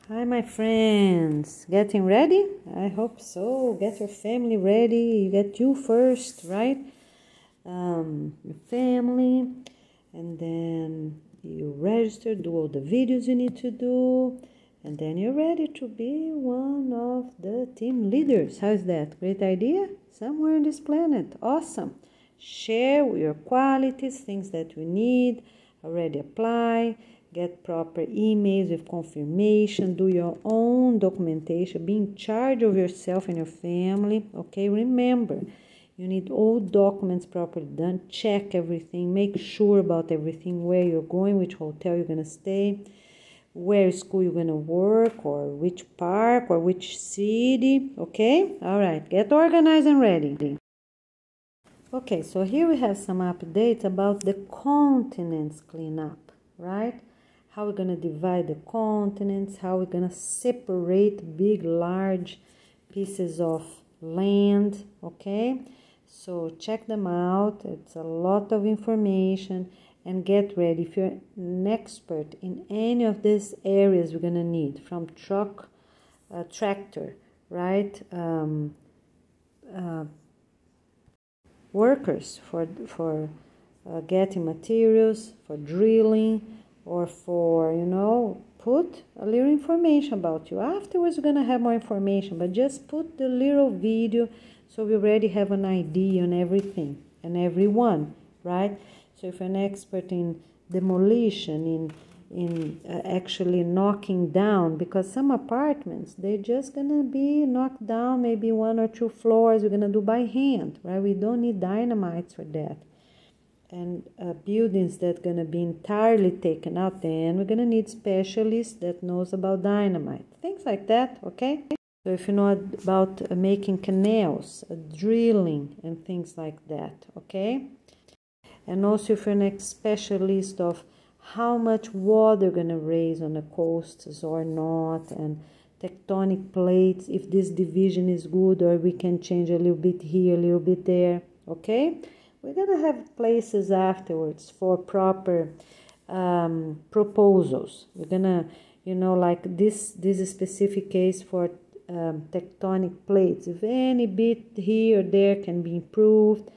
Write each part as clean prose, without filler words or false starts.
Hi, my friends. Getting ready? I hope so. Get your family ready. You get you first, right? Your family, and then you register, do all the videos you need to do, and then you're ready to be one of the team leaders. How's that? Great idea? Somewhere on this planet. Awesome. Share your qualities, things that you need, already apply. Get proper emails with confirmation, do your own documentation, be in charge of yourself and your family, okay? Remember, you need all documents properly done, check everything, make sure about everything, where you're going, which hotel you're going to stay, where school you're going to work, or which park, or which city, okay? All right, get organized and ready. Okay, so here we have some updates about the continents cleanup, right? How we're going to divide the continents, how we're going to separate big, large pieces of land, okay? So check them out. It's a lot of information, and get ready. If you're an expert in any of these areas we're going to need, from truck, tractor, right? Workers for getting materials, for drilling, or for, put a little information about you. Afterwards, we're going to have more information, but just put the little video so we already have an idea on everything and everyone, right? So if you're an expert in demolition, in actually knocking down, because some apartments, they're just going to be knocked down, maybe 1 or 2 floors, we're going to do by hand, right? We don't need dynamite for that. And buildings that are going to be entirely taken out, then we're going to need specialists that knows about dynamite, things like that, okay? So if you know about making canals, drilling, and things like that, okay? And also if you're a specialist of how much water you're going to raise on the coasts or not, and tectonic plates, if this division is good or we can change a little bit here, a little bit there, okay? We're going to have places afterwards for proper proposals. We're going to, like this specific case for tectonic plates. If any bit here or there can be improved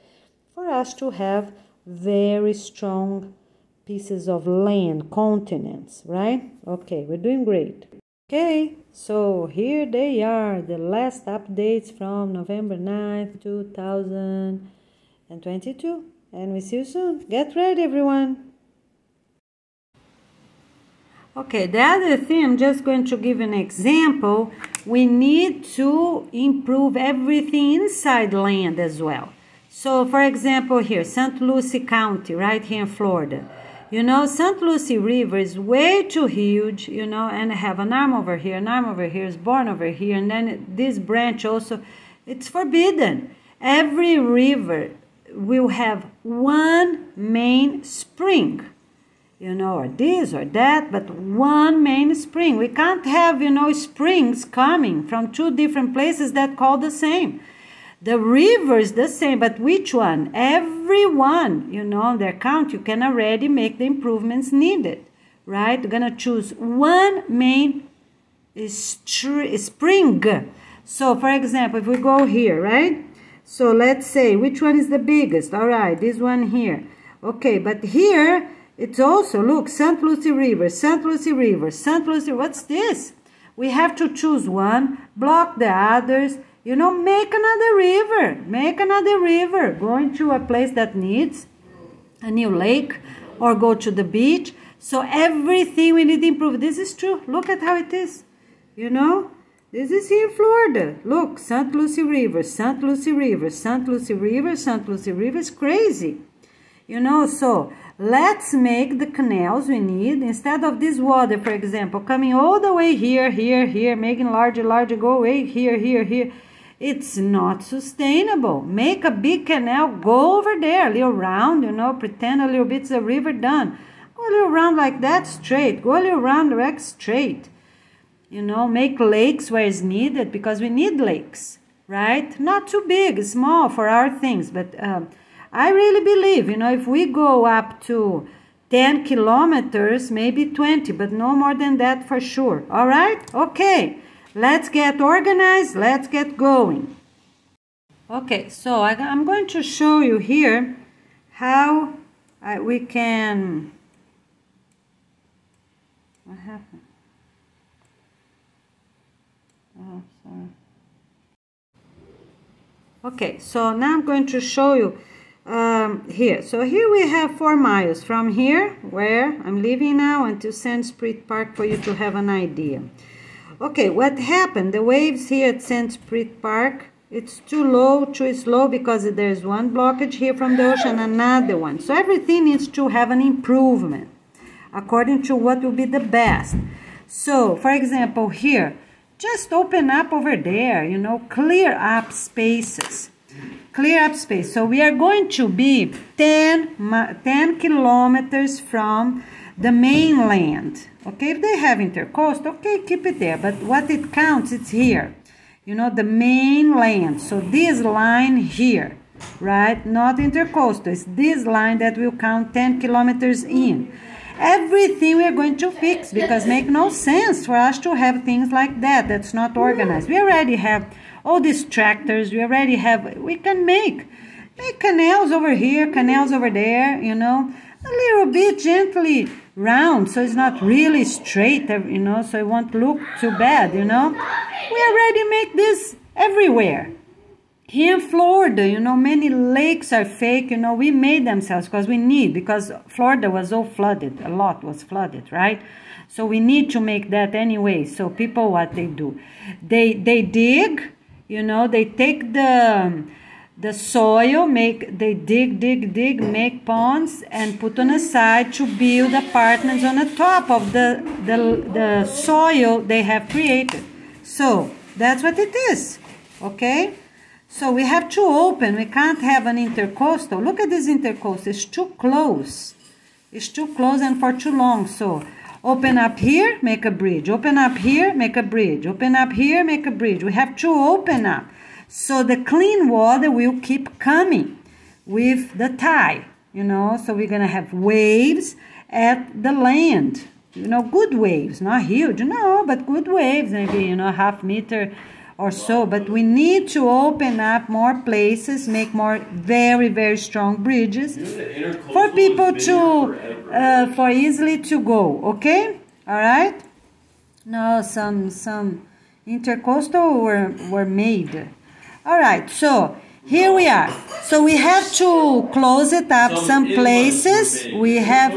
for us to have very strong pieces of land, continents, right? Okay, we're doing great. Okay, so here they are, the last updates from November 9th, 2022, and we see you soon. Get ready, everyone. Okay, the other thing, I'm just going to give an example. We need to improve everything inside land as well. So, for example, here, St. Lucie County, right here in Florida. St. Lucie River is way too huge, and I have an arm over here, is born over here, and then this branch also, it's forbidden. Every river will have one main spring, or this or that, but one main spring. We can't have, springs coming from 2 different places that call the same. The river is the same, but which one? Every one, their count, you can already make the improvements needed, right? We're going to choose one main spring. So, for example, if we go here, right? So, let's say, which one is the biggest? All right, this one here. Okay, but here, it's also, look, St. Lucie River, St. Lucie River, St. Lucie, what's this? We have to choose one, block the others, make another river, going to a place that needs a new lake or go to the beach. So everything we need to improve. This is true. Look at how it is. This is here in Florida. Look, St. Lucie River, St. Lucie River, St. Lucie River, St. Lucie River is crazy. So let's make the canals we need. Instead of this water, for example, coming all the way here, making larger, go away here. It's not sustainable. Make a big canal, go over there, a little round, pretend a little bit's a river, done. Go a little round like that, straight. Go a little round, direct, straight. Make lakes where it's needed, because we need lakes, right? Not too big, small for our things, but I really believe, if we go up to 10 kilometers, maybe 20, but no more than that for sure. All right? Okay, let's get organized. Let's get going. Okay, so I'm going to show you here how we can... What happened? Oh, sorry. Okay, so now I'm going to show you here. So here we have 4 miles from here, where I'm living now, until Sandsprit Park, for you to have an idea. Okay, what happened? The waves here at Sandsprit Park, it's too low, too slow, because there's one blockage here from the ocean, another one. So everything needs to have an improvement, according to what will be the best. So, for example, here, just open up over there, you know, clear up spaces. Clear up space. So we are going to be 10 kilometers from the mainland. Okay, if they have intercoast, okay, keep it there. But what it counts, it's here. You know, the mainland. So this line here, right? Not intercoastal. It's this line that will count 10 kilometers in. Everything we're going to fix, because make no sense for us to have things like that. That's not organized. We already have all these tractors. We already have, we can make canals over here, canals over there, you know, a little bit gently round, so it's not really straight, you know, so it won't look too bad, you know. We already make this everywhere. Here in Florida, you know, many lakes are fake, you know, we made themselves because Florida was all flooded, a lot was flooded, right? So we need to make that anyway. So people, what they do, they dig, you know, they take the soil, they dig, make ponds and put on a side to build apartments on the top of the soil they have created. So that's what it is, okay? So we have to open, we can't have an intercoastal. Look at this intercoastal, it's too close. It's too close and for too long. So open up here, make a bridge. Open up here, make a bridge. Open up here, make a bridge. We have to open up. So the clean water will keep coming with the tide, you know. So we're going to have waves at the land. You know, good waves, not huge, no, but good waves, maybe, you know, half meter or so, but we need to open up more places, make more very, very strong bridges for people to, for easily to go, okay? All right? No, some intercoastal were made. All right, so here we are. So we have to close it up some places. We have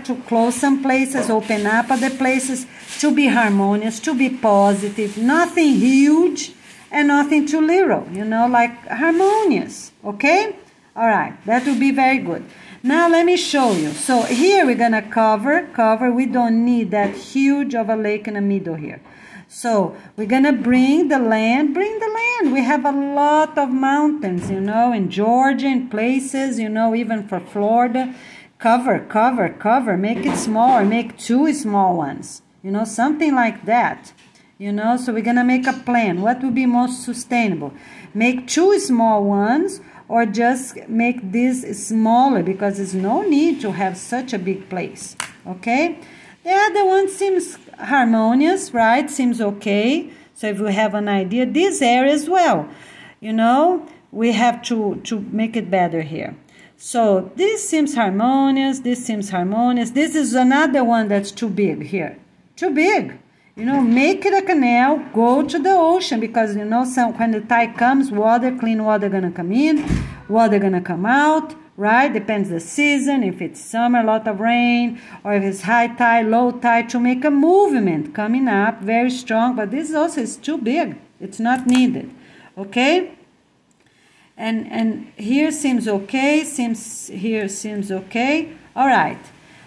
to close some places, open up other places, to be harmonious, to be positive, nothing huge and nothing too little, you know, like harmonious, okay? All right, that will be very good. Now let me show you. So here we're going to cover. We don't need that huge of a lake in the middle here. So we're going to bring the land. We have a lot of mountains, you know, in Georgia, in places, you know, even for Florida. Cover, make it smaller, make 2 small ones. You know, something like that, you know. So we're going to make a plan. What will be most sustainable? Make 2 small ones, or just make this smaller, because there's no need to have such a big place, okay? The other one seems harmonious, right? Seems okay. So if we have an idea, this area as well, you know, we have to make it better here. So this seems harmonious, this seems harmonious. This is another one that's too big here. Too big. You know, make it a canal, go to the ocean, because, you know, when the tide comes, clean water gonna come in, water gonna come out, right? Depends the season, if it's summer, a lot of rain, or if it's high tide, low tide, to make a movement coming up, very strong. But this also is too big. It's not needed, okay? And here seems okay, here seems okay. All right,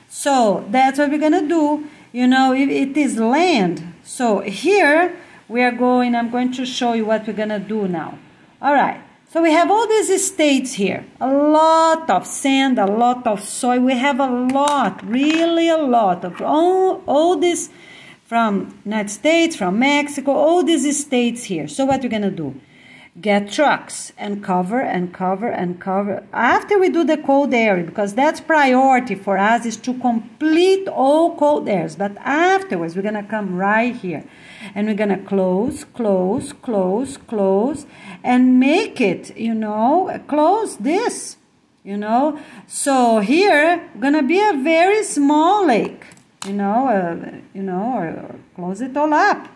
so that's what we're gonna do. You know, it is land. So here we are going, I'm going to show you what we're gonna do now. All right, so we have all these states here, a lot of sand, a lot of soil. We have a lot, really a lot of all this from United States, from Mexico, all these states here. So what we're gonna do? get trucks and cover and cover and cover. After we do the cold area, because that's priority for us, is to complete all cold areas. But afterwards, we're going to come right here. And we're going to close, close, close, close, and make it, close this, So here, going to be a very small lake, or close it all up,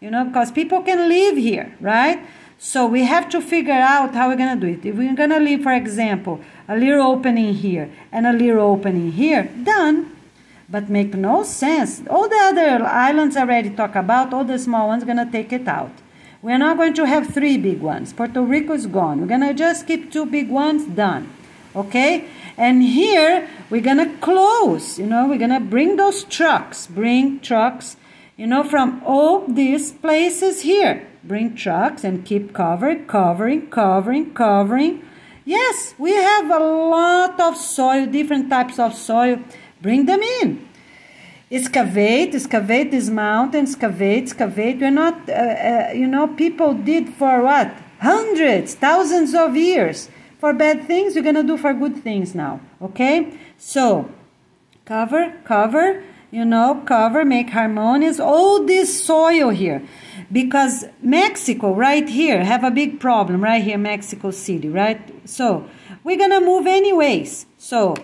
because people can live here, right? So we have to figure out how we're going to do it. If we're going to leave, for example, a little opening here and a little opening here, done. But make no sense. All the other islands already talk about, all the small ones, going to take it out. We're not going to have 3 big ones. Puerto Rico is gone. We're going to just keep 2 big ones, done. Okay? And here, we're going to close. We're going to bring those trucks. Bring trucks, from all these places here. Bring trucks and keep covering, covering, covering, covering. Yes, we have a lot of soil, different types of soil. Bring them in. Excavate, excavate this mountain, excavate, excavate. We're not, people did for what? Hundreds, thousands of years. For bad things, we're going to do for good things now. Okay? So, cover, cover, cover, make harmonious. All this soil here. Because Mexico, right here, have a big problem. Right here, Mexico City, right? So, we're going to move anyways. So,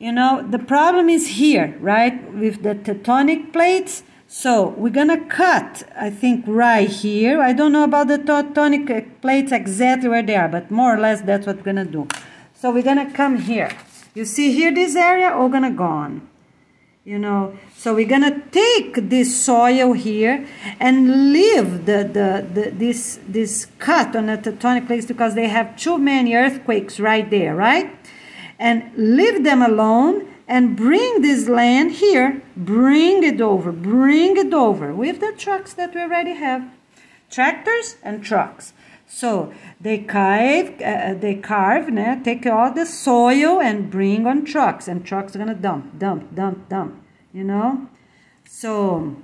the problem is here, right, with the tectonic plates. So we're going to cut, I think, right here. I don't know about the tectonic plates exactly where they are, but more or less that's what we're going to do. So we're going to come here. You see here this area, all going to gone. So we're going to take this soil here and leave this cut on the tectonic plates because they have too many earthquakes right there, right? And leave them alone and bring this land here, bring it over with the trucks that we already have. Tractors and trucks. So they carve, take all the soil and bring on trucks. And trucks are going to dump, So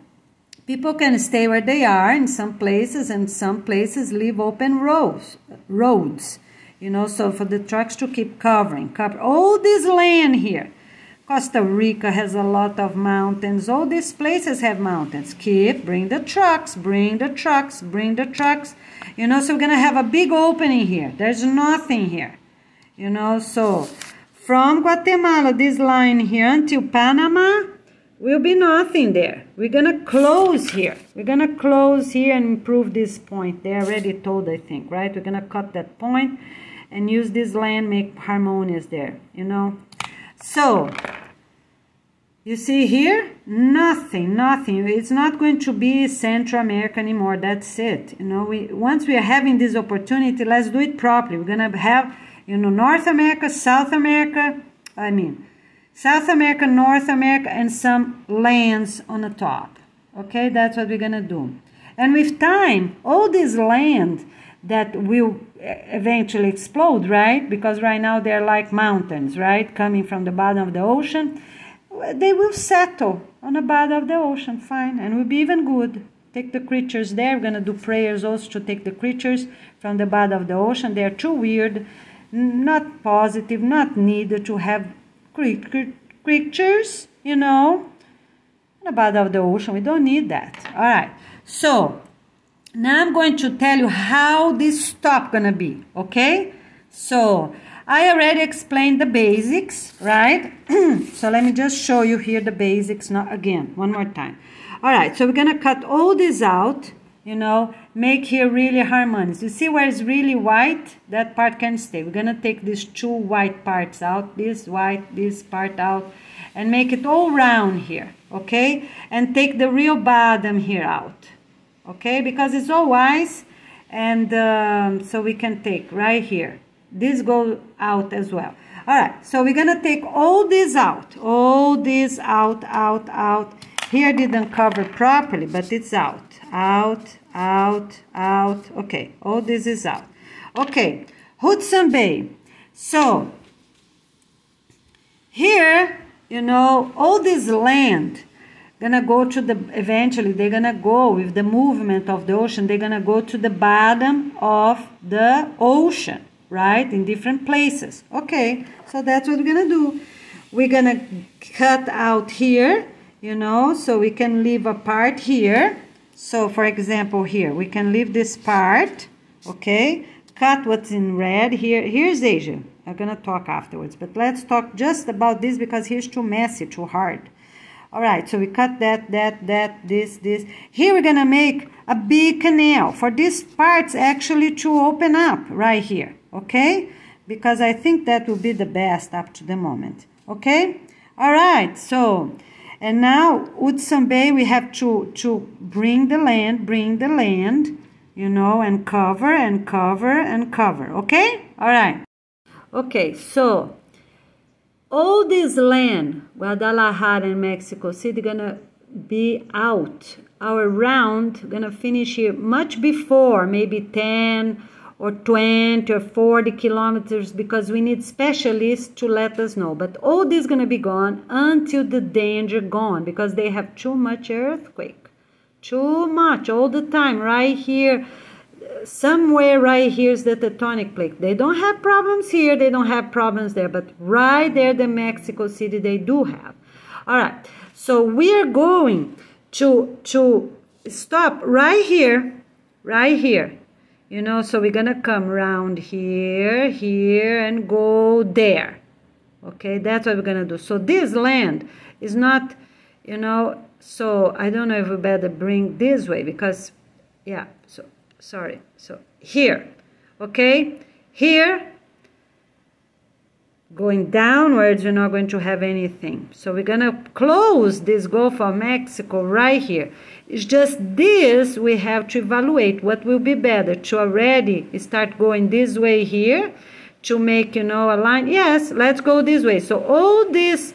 people can stay where they are in some places, and some places leave open roads. So for the trucks to keep covering. All this land here. Costa Rica has a lot of mountains. All these places have mountains. Bring the trucks, bring the trucks, bring the trucks. So we're going to have a big opening here. There's nothing here. So from Guatemala, this line here until Panama, will be nothing there. We're going to close here. We're going to close here and improve this point. They already told, I think, right? We're going to cut that point and use this land, make harmonious there, So, you see here? Nothing. It's not going to be Central America anymore. That's it. Once we are having this opportunity, let's do it properly. We're going to have, North America, South America, South America, North America, and some lands on the top. Okay, that's what we're going to do. And with time, all this land that will eventually explode, right? Because right now they're like mountains, right? Coming from the bottom of the ocean. They will settle on the bottom of the ocean, fine. And will be even good. Take the creatures there. We're going to do prayers also to take the creatures from the bottom of the ocean. They're too weird, not positive, not needed to have creatures, on the bottom of the ocean. We don't need that. All right. So, now I'm going to tell you how this stop gonna be, okay? So, I already explained the basics, right? So, let me just show you here the basics now again, one more time. All right, so we're gonna cut all this out, make here really harmonious. You see where it's really white? That part can stay. We're gonna take these 2 white parts out, this white, this part out, and make it all round here, okay? And take the real bottom here out. Okay, because it's all white, and so we can take right here. This goes out as well. All right, so we're going to take all this out. All this out. Here didn't cover properly, but it's out. Out. Okay, all this is out. Okay, Hudson Bay. So, here, all this land, gonna go to the, eventually they're gonna go with the movement of the ocean, they're gonna go to the bottom of the ocean, right? In different places. Okay, so that's what we're gonna do. We're gonna cut out here, you know, so we can leave a part here. So for example, here, we can leave this part, okay? Cut what's in red here. Here's Asia. I'm gonna talk afterwards, but let's talk just about this because here's too messy, too hard. All right, so we cut that, this. Here we're gonna make a big canal for these parts actually to open up right here, okay? Because I think that will be the best up to the moment, okay? All right, so, and now Hudson Bay, we have to bring the land, you know, and cover, okay? All right. Okay, so all this land, Guadalajara and Mexico City, gonna be out. Our round gonna finish here much before, maybe 10 or 20 or 40 kilometers, because we need specialists to let us know. But all this gonna be gone until the danger gone, because they have too much earthquake. Too much, all the time, right here. Somewhere right here is the tectonic plate. They don't have problems here, they don't have problems there, but right there, the Mexico City, they do have. All right, so we are going to stop right here, you know, so we're gonna come around here, and go there. Okay, that's what we're gonna do. So this land is not, you know, so I don't know if we better bring this way, because, yeah, so, sorry, so here, okay, here, going downwards, you're not going to have anything. So we're gonna close this Gulf of Mexico right here. It's just this we have to evaluate what will be better, to already start going this way here, to make, you know, a line. Yes, let's go this way. So all these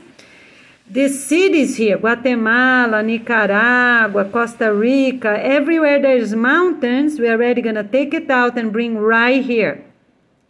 cities here, Guatemala, Nicaragua, Costa Rica, everywhere there's mountains, we're already going to take it out and bring right here,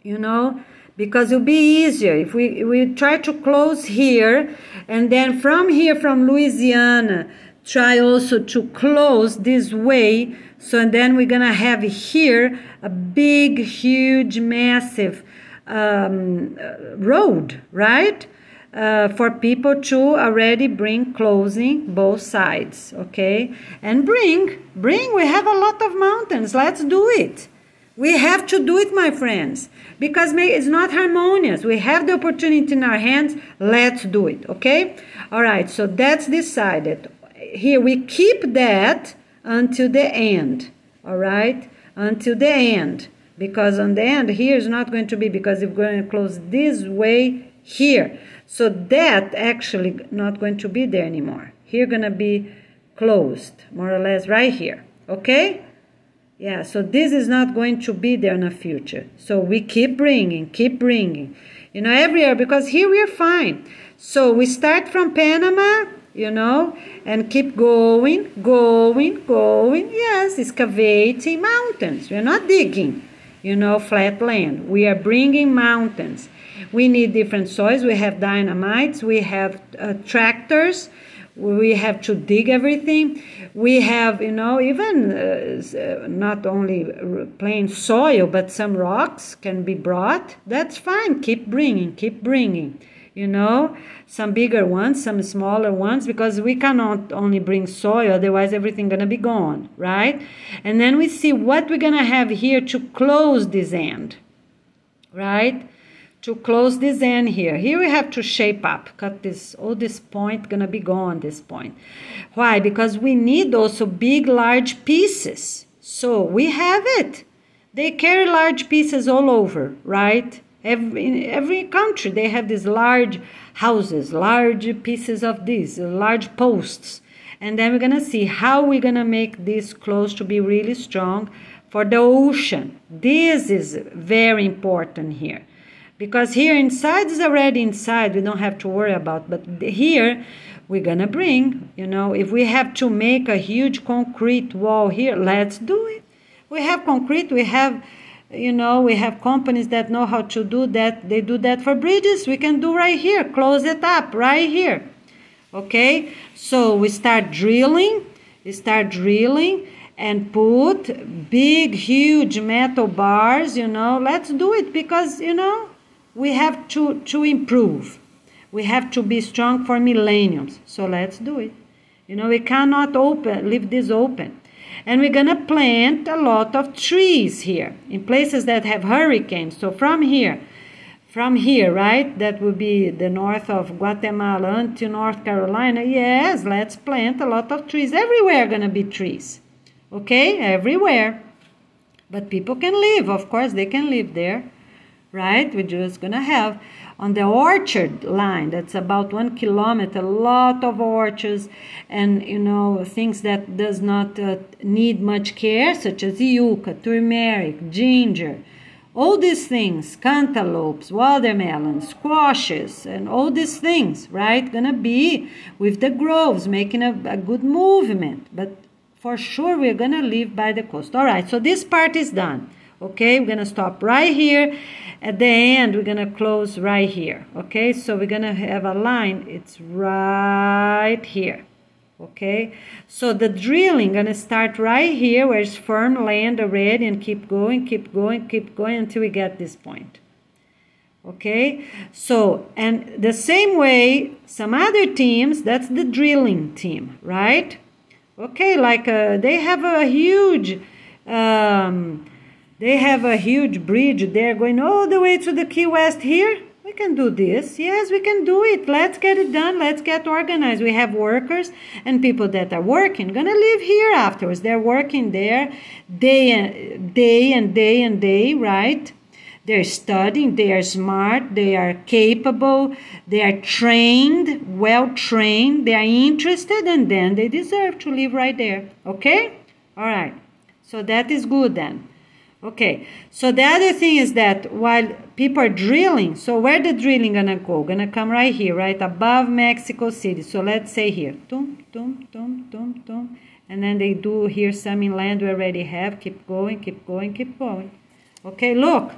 you know, because it'll be easier if we try to close here, and then from here, from Louisiana, try also to close this way. So and then we're going to have here a big, huge, massive road, right? For people to already bring closing both sides, okay? And bring, we have a lot of mountains. Let's do it. We have to do it, my friends, because it's not harmonious. We have the opportunity in our hands. Let's do it, okay? All right, so that's decided. Here we keep that until the end, all right? Until the end, because on the end here is not going to be, because we're going to close this way here. So that actually not going to be there anymore. Here gonna be closed, more or less right here, okay? Yeah, so this is not going to be there in the future. So we keep bringing, you know, every year, because here we are fine. So we start from Panama, you know, and keep going, yes, excavating mountains. We're not digging, you know, flat land. We are bringing mountains. We need different soils. We have dynamites. We have tractors. We have to dig everything. We have, you know, even not only plain soil, but some rocks can be brought. That's fine. Keep bringing, you know, some bigger ones, some smaller ones, because we cannot only bring soil, otherwise everything going to be gone, right? And then we see what we're going to have here to close this end, right? To close this end here. Here we have to shape up, cut this, all this point gonna be gone, this point. Why? Because we need also big, large pieces. So we have it. They carry large pieces all over, right? In every country, they have these large houses, large pieces of these, large posts. And then we're gonna see how we're gonna make this close to be really strong for the ocean. This is very important here. Because here inside is already inside, we don't have to worry about. But here, we're going to bring, you know, if we have to make a huge concrete wall here, let's do it. We have concrete, we have, you know, we have companies that know how to do that. They do that for bridges. We can do right here, close it up right here. Okay, so we start drilling, and put big, huge metal bars, you know. Let's do it because, you know, we have to improve. We have to be strong for millenniums. So let's do it. You know, we cannot leave this open. And we're going to plant a lot of trees here in places that have hurricanes. So from here, right, that will be the north of Guatemala until North Carolina. Yes, let's plant a lot of trees. Everywhere are going to be trees. Okay, everywhere. But people can live, of course, they can live there, right? We're just going to have on the orchard line, that's about 1 kilometer, a lot of orchards and, you know, things that does not need much care, such as yucca, turmeric, ginger, all these things, cantaloupes, watermelons, squashes, and all these things, right? Gonna be with the groves, making a good movement. But for sure, we're gonna live by the coast. All right, so this part is done. Okay, we're gonna stop right here. At the end, we're gonna close right here. Okay, so we're gonna have a line. It's right here. Okay, so the drilling gonna start right here where it's firm land already and keep going until we get this point. Okay, so and the same way some other teams, that's the drilling team, right? Okay, like they have a huge bridge there going all the way to the Key West here. We can do this. Yes, we can do it. Let's get it done. Let's get organized. We have workers and people that are working, gonna live here afterwards. They're working there day and day, right? They're studying, they are smart, they are capable, they are trained, well trained, they are interested, and then they deserve to live right there. Okay? All right. So that is good then. Okay, so the other thing is that while people are drilling, so where the drilling gonna go? Gonna come right here, right above Mexico City. So let's say here, tum, tum, tum, tum, tum. And then they do here some inland we already have. Keep going. Okay, look.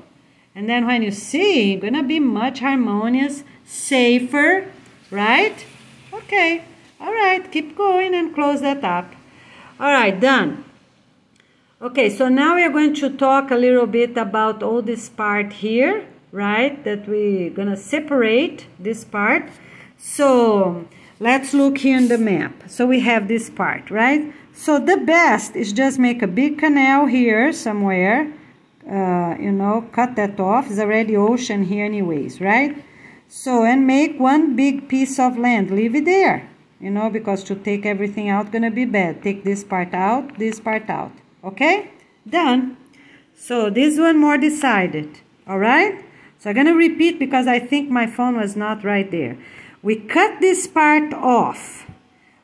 And then when you see, gonna be much harmonious, safer, right? Okay, all right, keep going and close that up. All right, done. Okay, so now we are going to talk a little bit about all this part here, right? That we're going to separate this part. So let's look here in the map. So we have this part, right? So the best is just make a big canal here somewhere, you know, cut that off. There's already ocean here anyways, right? So, and make one big piece of land, leave it there, you know, because to take everything out gonna be bad. Take this part out, this part out. Okay, done. So this one more decided. All right, so I'm gonna repeat because I think my phone was not right there. We cut this part off,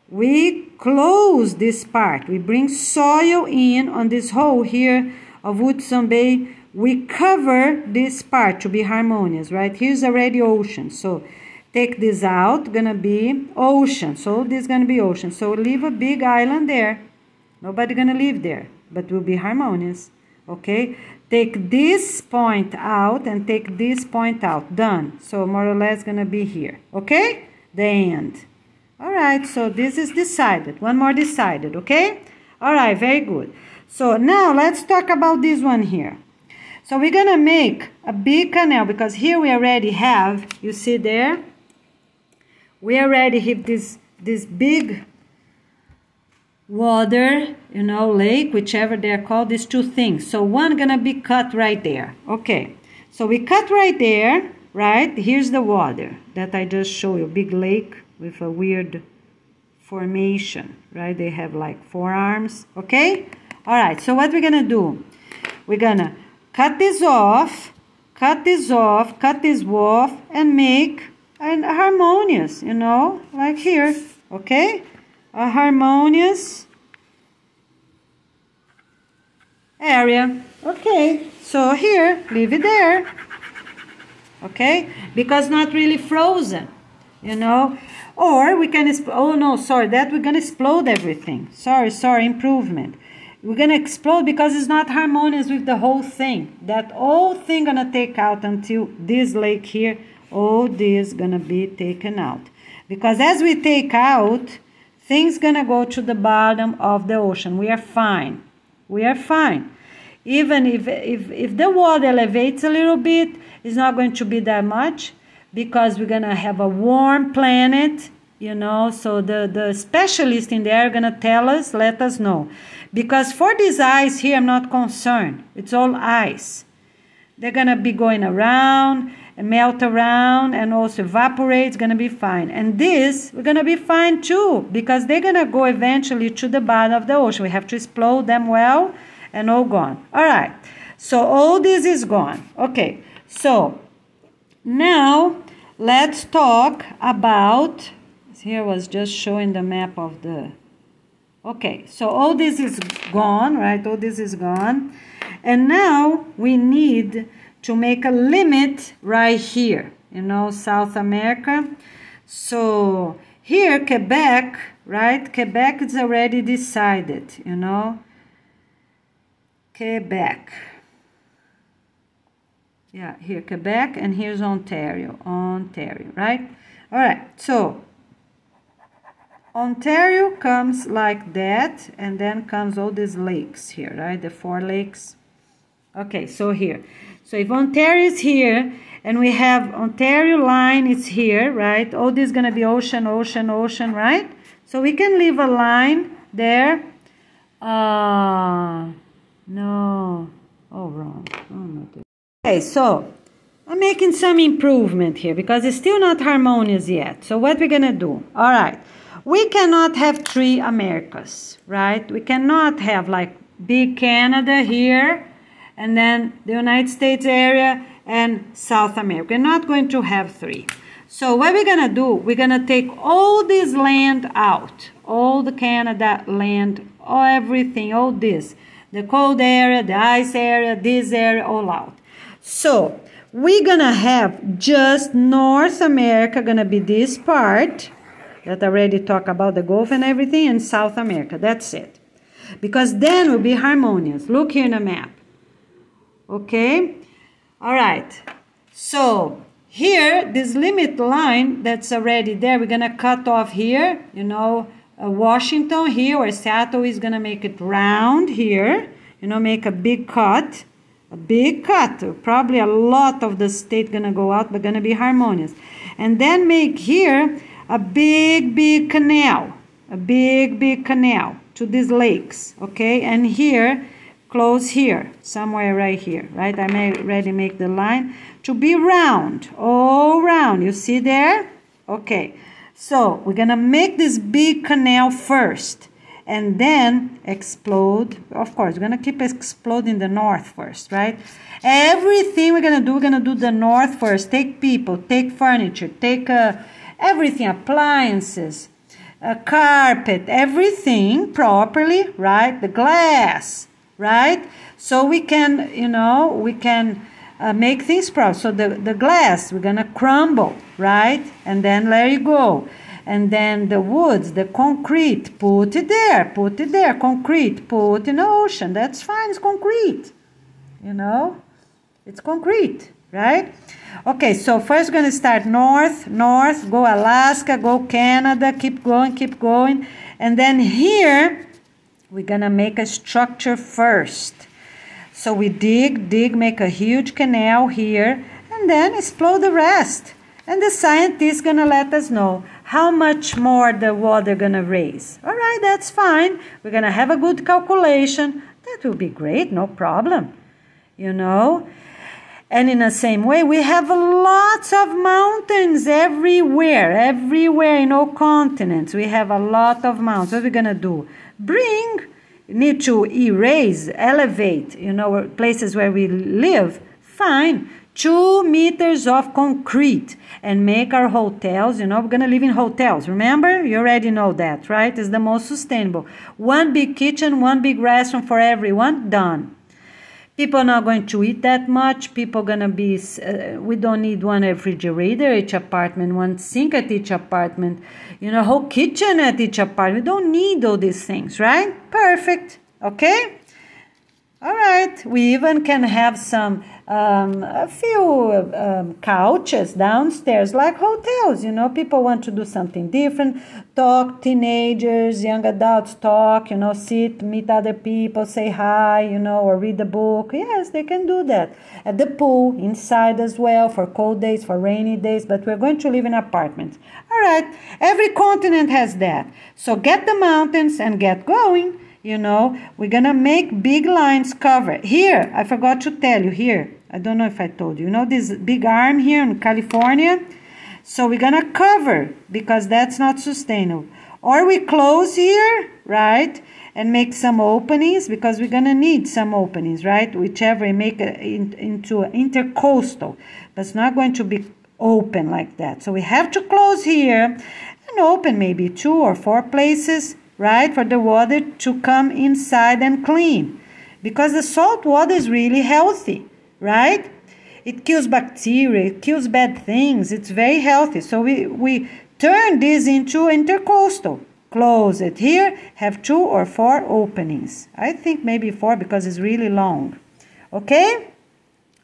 we close this part, we bring soil in on this hole here of Hudson Bay, we cover this part to be harmonious, right? Here's already ocean, so take this out, gonna be ocean, so this is gonna be ocean, so leave a big island there, nobody gonna live there, but will be harmonious. Okay, take this point out and take this point out. Done. So more or less gonna be here. Okay, the end. All right, so this is decided. One more decided. Okay, all right, very good. So now let's talk about this one here. So we're gonna make a big canal because here we already have, you see there, we already have this big water, you know, lake, whichever they're called, these two things. So one gonna be cut right there. Okay, so we cut right there, right? Here's the water that I just showed you, big lake with a weird formation, right? They have like 4 arms. Okay, all right, so what we're gonna do, we're gonna cut this off, cut this off, and make a harmonious, you know, like here. Okay, a harmonious area. Okay, so here, leave it there. Okay, because not really frozen, you know. Or we can, oh no, sorry, that we're gonna explode everything. Sorry, improvement. We're gonna explode because it's not harmonious with the whole thing. That whole thing gonna take out until this lake here, all this gonna be taken out. Because as we take out, things gonna go to the bottom of the ocean. We are fine. We are fine. Even if the water elevates a little bit, it's not going to be that much because we're gonna have a warm planet, you know. So the specialists in there are gonna tell us, let us know. Because for this ice here, I'm not concerned. It's all ice. They're gonna be going around and melt around and also evaporate. It's gonna be fine. And this, we're gonna be fine too, because they're gonna go eventually to the bottom of the ocean. We have to explode them well and all gone. All right, so all this is gone. Okay, so now let's talk about, here was just showing the map of the, okay, so all this is gone, right? All this is gone. And now we need to make a limit right here, you know, South America. So here, Quebec, right? Quebec is already decided, you know. Quebec. Yeah, here, Quebec, and here's Ontario. Ontario, right? All right, so Ontario comes like that, and then comes all these lakes here, right? The 4 lakes. Okay, so here. So if Ontario is here, and we have Ontario line is here, right? All this is going to be ocean, ocean, ocean, right? So we can leave a line there. No. Oh, wrong. Oh, no. Okay, so I'm making some improvement here because it's still not harmonious yet. So what we're going to do? All right. We cannot have 3 Americas, right? We cannot have like big Canada here and then the United States area and South America. We're not going to have 3. So what we're going to do, we're going to take all this land out, all the Canada land, everything, all this, the cold area, the ice area, this area, all out. So we're going to have just North America, going to be this part that I already talked about the Gulf and everything, and South America. That's it. Because then we'll be harmonious. Look here in the map. Okay? All right. So here, this limit line that's already there, we're going to cut off here, you know, Washington here, or Seattle is going to make it round here, you know, make a big cut. A big cut. Probably a lot of the state going to go out, but going to be harmonious. And then make here a big, big canal, a big, big canal to these lakes, okay? And here, close here, somewhere right here, right? I may already make the line to be round, all round. You see there? Okay, so we're gonna make this big canal first and then explode. Of course, we're gonna keep exploding the north first, right? Everything we're gonna do the north first. Take people, take furniture, take everything, appliances, carpet, everything properly, right? The glass, right? So we can, you know, we can make things proper. So the glass, we're going to crumble, right? And then let it go. And then the woods, the concrete, put it there, concrete, put in the ocean. That's fine, it's concrete, you know? It's concrete, right? Okay, so first we're going to start north, go Alaska, go Canada, keep going. And then here, we're going to make a structure first. So we dig, make a huge canal here, and then explode the rest. And the scientists going to let us know how much more the water going to raise. All right, that's fine. We're going to have a good calculation. That will be great, no problem, you know. And in the same way, we have lots of mountains everywhere in all continents. We have a lot of mountains. What are we going to do? Need to erase, elevate, you know, places where we live. Fine. 2 meters of concrete and make our hotels, you know, we're going to live in hotels. Remember? You already know that, right? It's the most sustainable. 1 big kitchen, 1 big restaurant for everyone. Done. People are not going to eat that much. People are going to be, we don't need 1 refrigerator each apartment, 1 sink at each apartment, you know, whole kitchen at each apartment. We don't need all these things, right? Perfect. Okay? All right, we even can have a few couches downstairs, like hotels, you know. People want to do something different, talk, teenagers, young adults talk, you know, sit, meet other people, say hi, you know, or read a book. Yes, they can do that. At the pool, inside as well, for cold days, for rainy days, but we're going to live in apartments. All right, every continent has that. So get the mountains and get going. You know, we're going to make big lines cover. Here, I forgot to tell you, here, I don't know if I told you, you know this big arm here in California? So we're going to cover because that's not sustainable. Or we close here, right, and make some openings because we're going to need some openings, right? Whichever, make it into an intercoastal. But it's not going to be open like that. So we have to close here and open maybe 2 or 4 places, right, for the water to come inside and clean. Because the salt water is really healthy, right? It kills bacteria, it kills bad things, it's very healthy. So we turn this into intercoastal. Close it here, have 2 or 4 openings. I think maybe 4 because it's really long. Okay?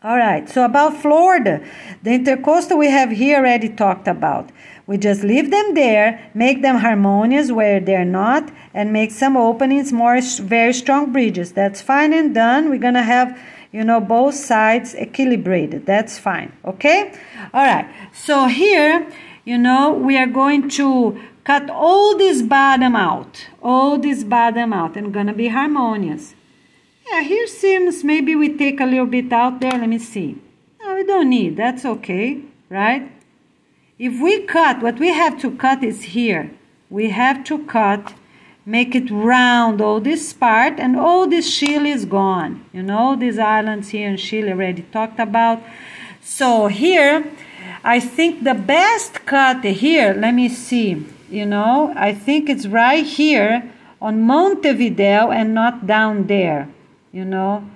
All right, so about Florida, the intercoastal we have here already talked about. We just leave them there, make them harmonious where they're not, and make some openings, very strong bridges. That's fine and done. We're going to have, you know, both sides equilibrated. That's fine, okay? All right, so here, you know, we are going to cut all this bottom out, and going to be harmonious. Yeah, here seems maybe we take a little bit out there. Let me see. No, we don't need. That's okay, right? If we cut, what we have to cut is here. We have to cut, make it round, all this part, and all this Chile is gone. You know, these islands here in Chile already talked about. So here, I think the best cut here, let me see, you know, I think it's right here on Montevideo and not down there. You know,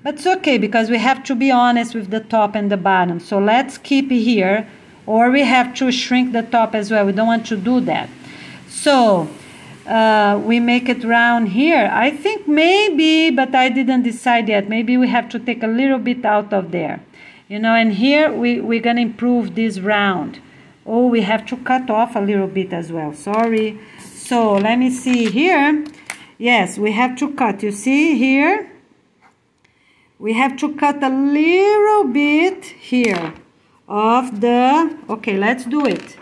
but it's okay because we have to be honest with the top and the bottom. So let's keep it here, or we have to shrink the top as well. We don't want to do that. So we make it round here. I think maybe, but I didn't decide yet. Maybe we have to take a little bit out of there, you know. And here we're gonna improve this round. Oh, we have to cut off a little bit as well. Sorry. So let me see here. Yes, we have to cut. You see here? We have to cut a little bit here of the... Okay, let's do it.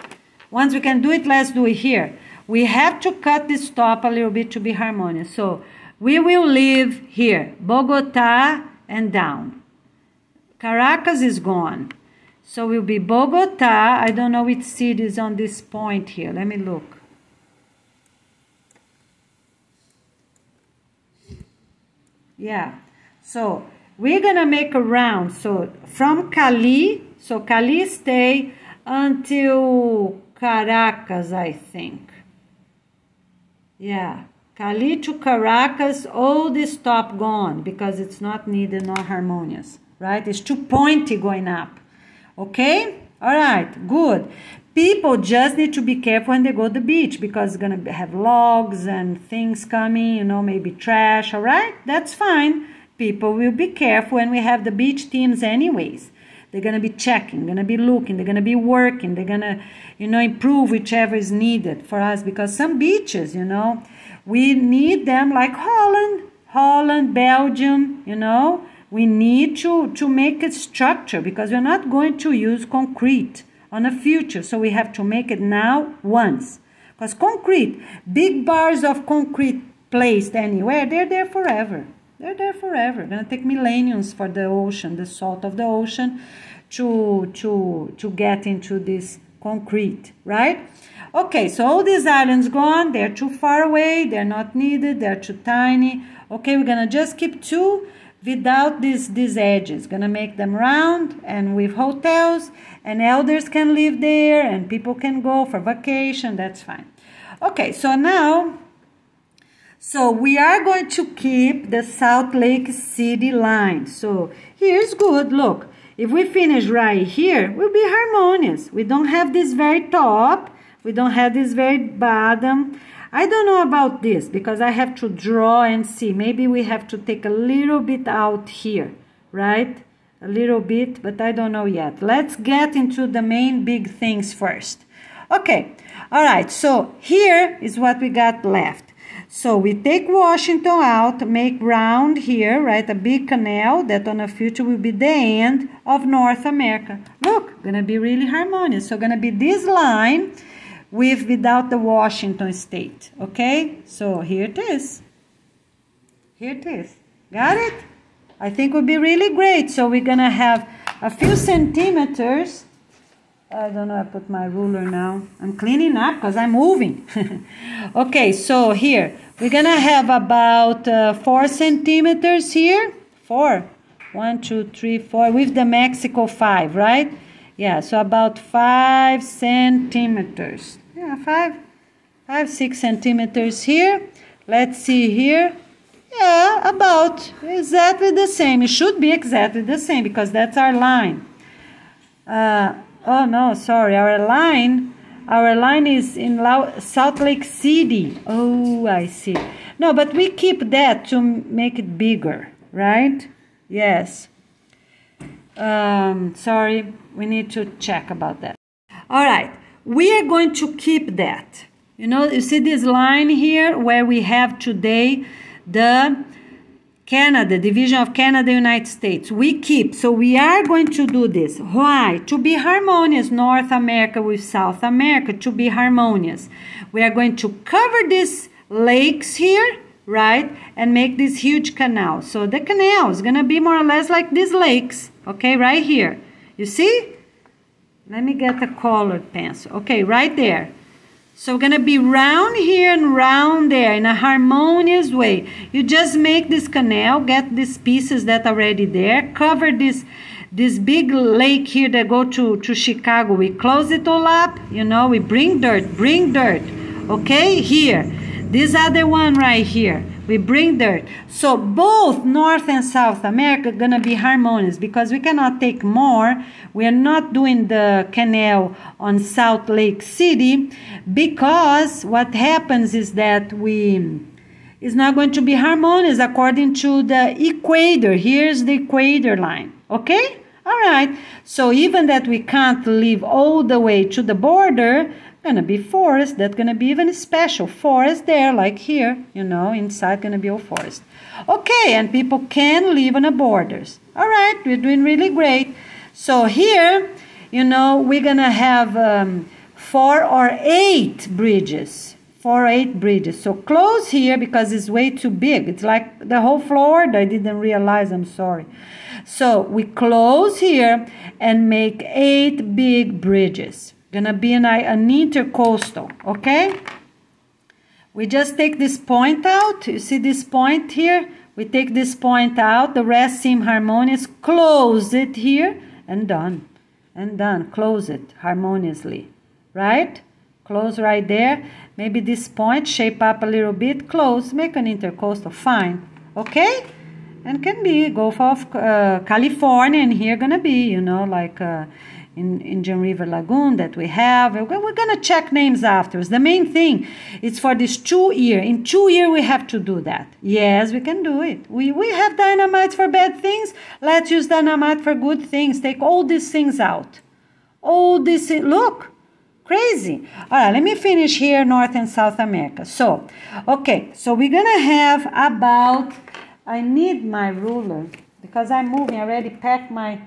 Once we can do it, let's do it here. We have to cut this top a little bit to be harmonious. So we will leave here, Bogota and down. Caracas is gone. So we'll be Bogota. I don't know which city is on this point here. Let me look. Yeah, so we're gonna make a round. So from Cali, so Cali stay until Caracas, I think. Yeah, Cali to Caracas, all this top gone because it's not needed, not harmonious, right? It's too pointy going up. Okay, all right, good. People just need to be careful when they go to the beach because it's going to have logs and things coming, you know, maybe trash, all right? That's fine. People will be careful when we have the beach teams anyways. They're going to be checking, going to be looking, they're going to be working, they're going to, you know, improve whichever is needed for us because some beaches, you know, we need them like Holland, Belgium, you know. We need to make it structure because we're not going to use concrete on the future, so we have to make it now once. Because concrete, big bars of concrete placed anywhere, they're there forever. They're there forever. It's going to take millenniums for the ocean, the salt of the ocean, to get into this concrete, right? Okay, so all these islands gone. They're too far away. They're not needed. They're too tiny. Okay, we're going to just keep 2 without these edges. Gonna make them round and with hotels, and elders can live there and people can go for vacation. That's fine. Okay, so now, so we are going to keep the Salt Lake City line. So here's good. Look, if we finish right here, we'll be harmonious. We don't have this very top, we don't have this very bottom. I don't know about this because I have to draw and see. Maybe we have to take a little bit out here, right? A little bit, but I don't know yet. Let's get into the main big things first. Okay, all right, so here is what we got left. So we take Washington out, make round here, right, a big canal that on the future will be the end of North America. Look, gonna be really harmonious. So gonna be this line without the Washington state, okay? So here it is. Here it is. Got it? I think will be really great. So we're gonna have a few centimeters. I don't know, I put my ruler now. I'm cleaning up because I'm moving. Okay, so here, we're going to have about 4 centimeters here. 4. 1, 2, 3, 4. With the Mexico 5, right? Yeah, so about 5 centimeters. Yeah, 5, 6 centimeters here. Let's see here. Yeah, about exactly the same. It should be exactly the same because that's our line. Oh no, sorry, our line is in Salt Lake City. Oh, I see. No, but we keep that to make it bigger, right? Yes. Sorry, we need to check about that. All right, we are going to keep that. You see this line here where we have today the Canada, Division of Canada, United States. We keep, so we are going to do this. Why? To be harmonious, North America with South America, to be harmonious. We are going to cover these lakes here, right, and make this huge canal. So the canal is going to be more or less like these lakes, okay, right here. You see? Let me get a colored pencil. Okay, right there. So we're going to be round here and round there in a harmonious way. You just make this canal, get these pieces that are already there, cover this big lake here that go to Chicago. We close it all up, we bring dirt, okay, here. This other one right here, we bring dirt. So both North and South America are going to be harmonious because we cannot take more. We are not doing the canal on Salt Lake City because what happens is that it's not going to be harmonious according to the equator. Here's the equator line, okay? All right, so even that we can't live all the way to the border, gonna be forest, that's gonna be even special forest there, like here, inside gonna be all forest. Okay, and people can live on the borders. All right, we're doing really great. So here, we're gonna have 4 or 8 bridges. 4 or 8 bridges. So close here because it's way too big. It's like the whole floor. I didn't realize, I'm sorry. So we close here and make 8 big bridges. Gonna be an intercoastal, okay? We just take this point out. You see this point here? We take this point out. The rest seem harmonious. Close it here and done. And done. Close it harmoniously, right? Close right there. Maybe this point, shape up a little bit. Close. Make an intercoastal. Fine. Okay? And can be Gulf of California, and here gonna be, like in Indian River Lagoon that we have. We're gonna check names afterwards. The main thing is for this 2 year. In 2 years we have to do that. Yes, we can do it. We have dynamite for bad things. Let's use dynamite for good things. Take all these things out. All these things. Look. Crazy. All right, let me finish here, North and South America. So, okay, so we're gonna have about, I need my ruler because I'm moving. I already packed my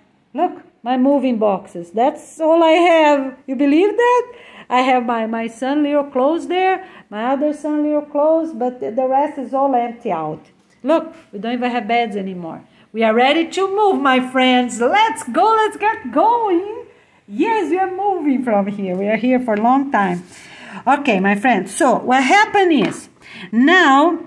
moving boxes. That's all I have. You believe that? I have my son little clothes there, my other son little clothes, but the rest is all empty out. Look, we don't even have beds anymore. We are ready to move, my friends. Let's go. Let's get going. Yes, we are moving from here. We are here for a long time. Okay, my friends. So what happened is, now,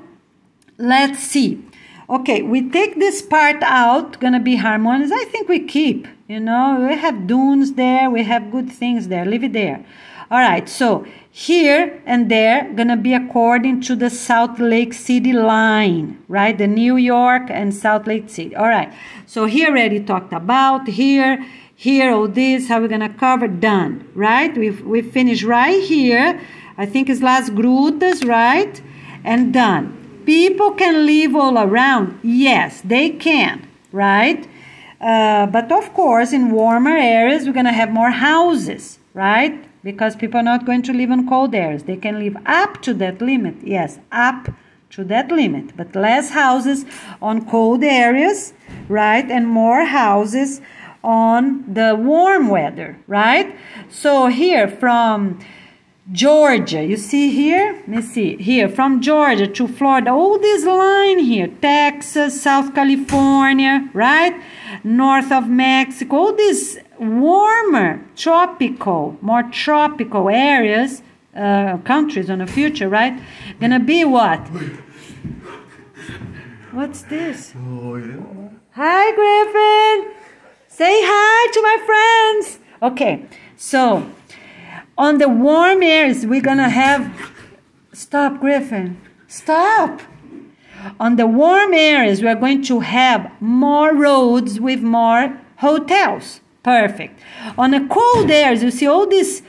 let's see. Okay, we take this part out, gonna be harmonious. I think we keep, we have dunes there, we have good things there, leave it there. All right, so here and there, gonna be according to the Salt Lake City line, right? The New York and Salt Lake City. All right, so here already talked about, here, all this, how we're gonna cover, done, right? We finished right here, I think it's Las Grutas, right? And done. People can live all around. Yes, they can, right? But of course, in warmer areas, we're going to have more houses, right? Because people are not going to live in cold areas. They can live up to that limit. Yes, up to that limit. But less houses on cold areas, right? And more houses on the warm weather, right? So here from Georgia, you see here? Let me see. Here, from Georgia to Florida, all this line here, Texas, South California, right? North of Mexico, all these warmer, tropical, more tropical areas, countries on the future, right? Gonna be what? What's this? Oh, yeah. Hi, Griffin. Say hi to my friends. Okay, so on the warm areas, we're gonna have. Stop, Griffin. Stop. On the warm areas, we are going to have more roads with more hotels. Perfect. On the cold areas, you see all these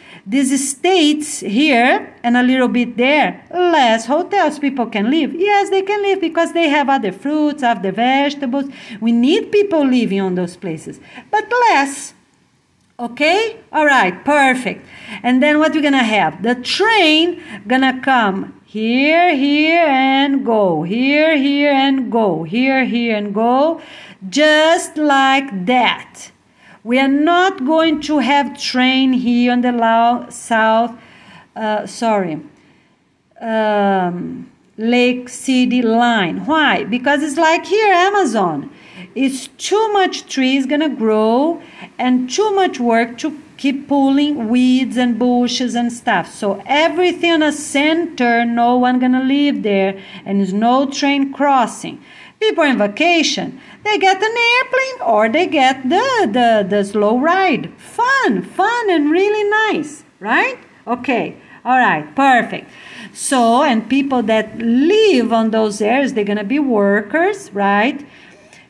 states here and a little bit there, less hotels. People can live. Yes, they can live because they have other fruits, other vegetables. We need people living on those places, but less. Okay? All right, perfect. And then what we're going to have? The train going to come here, here, and go. Here, here, and go. Here, here, and go. Just like that. We are not going to have train here on the Lake City line. Why? Because it's like here, Amazon. It's too much trees gonna grow and too much work to keep pulling weeds and bushes and stuff. So everything on a center, no one gonna live there, and there's no train crossing. People on vacation, they get an airplane or they get the slow ride. Fun and really nice, right? Okay, all right, perfect. So, and people that live on those areas, they're gonna be workers, right?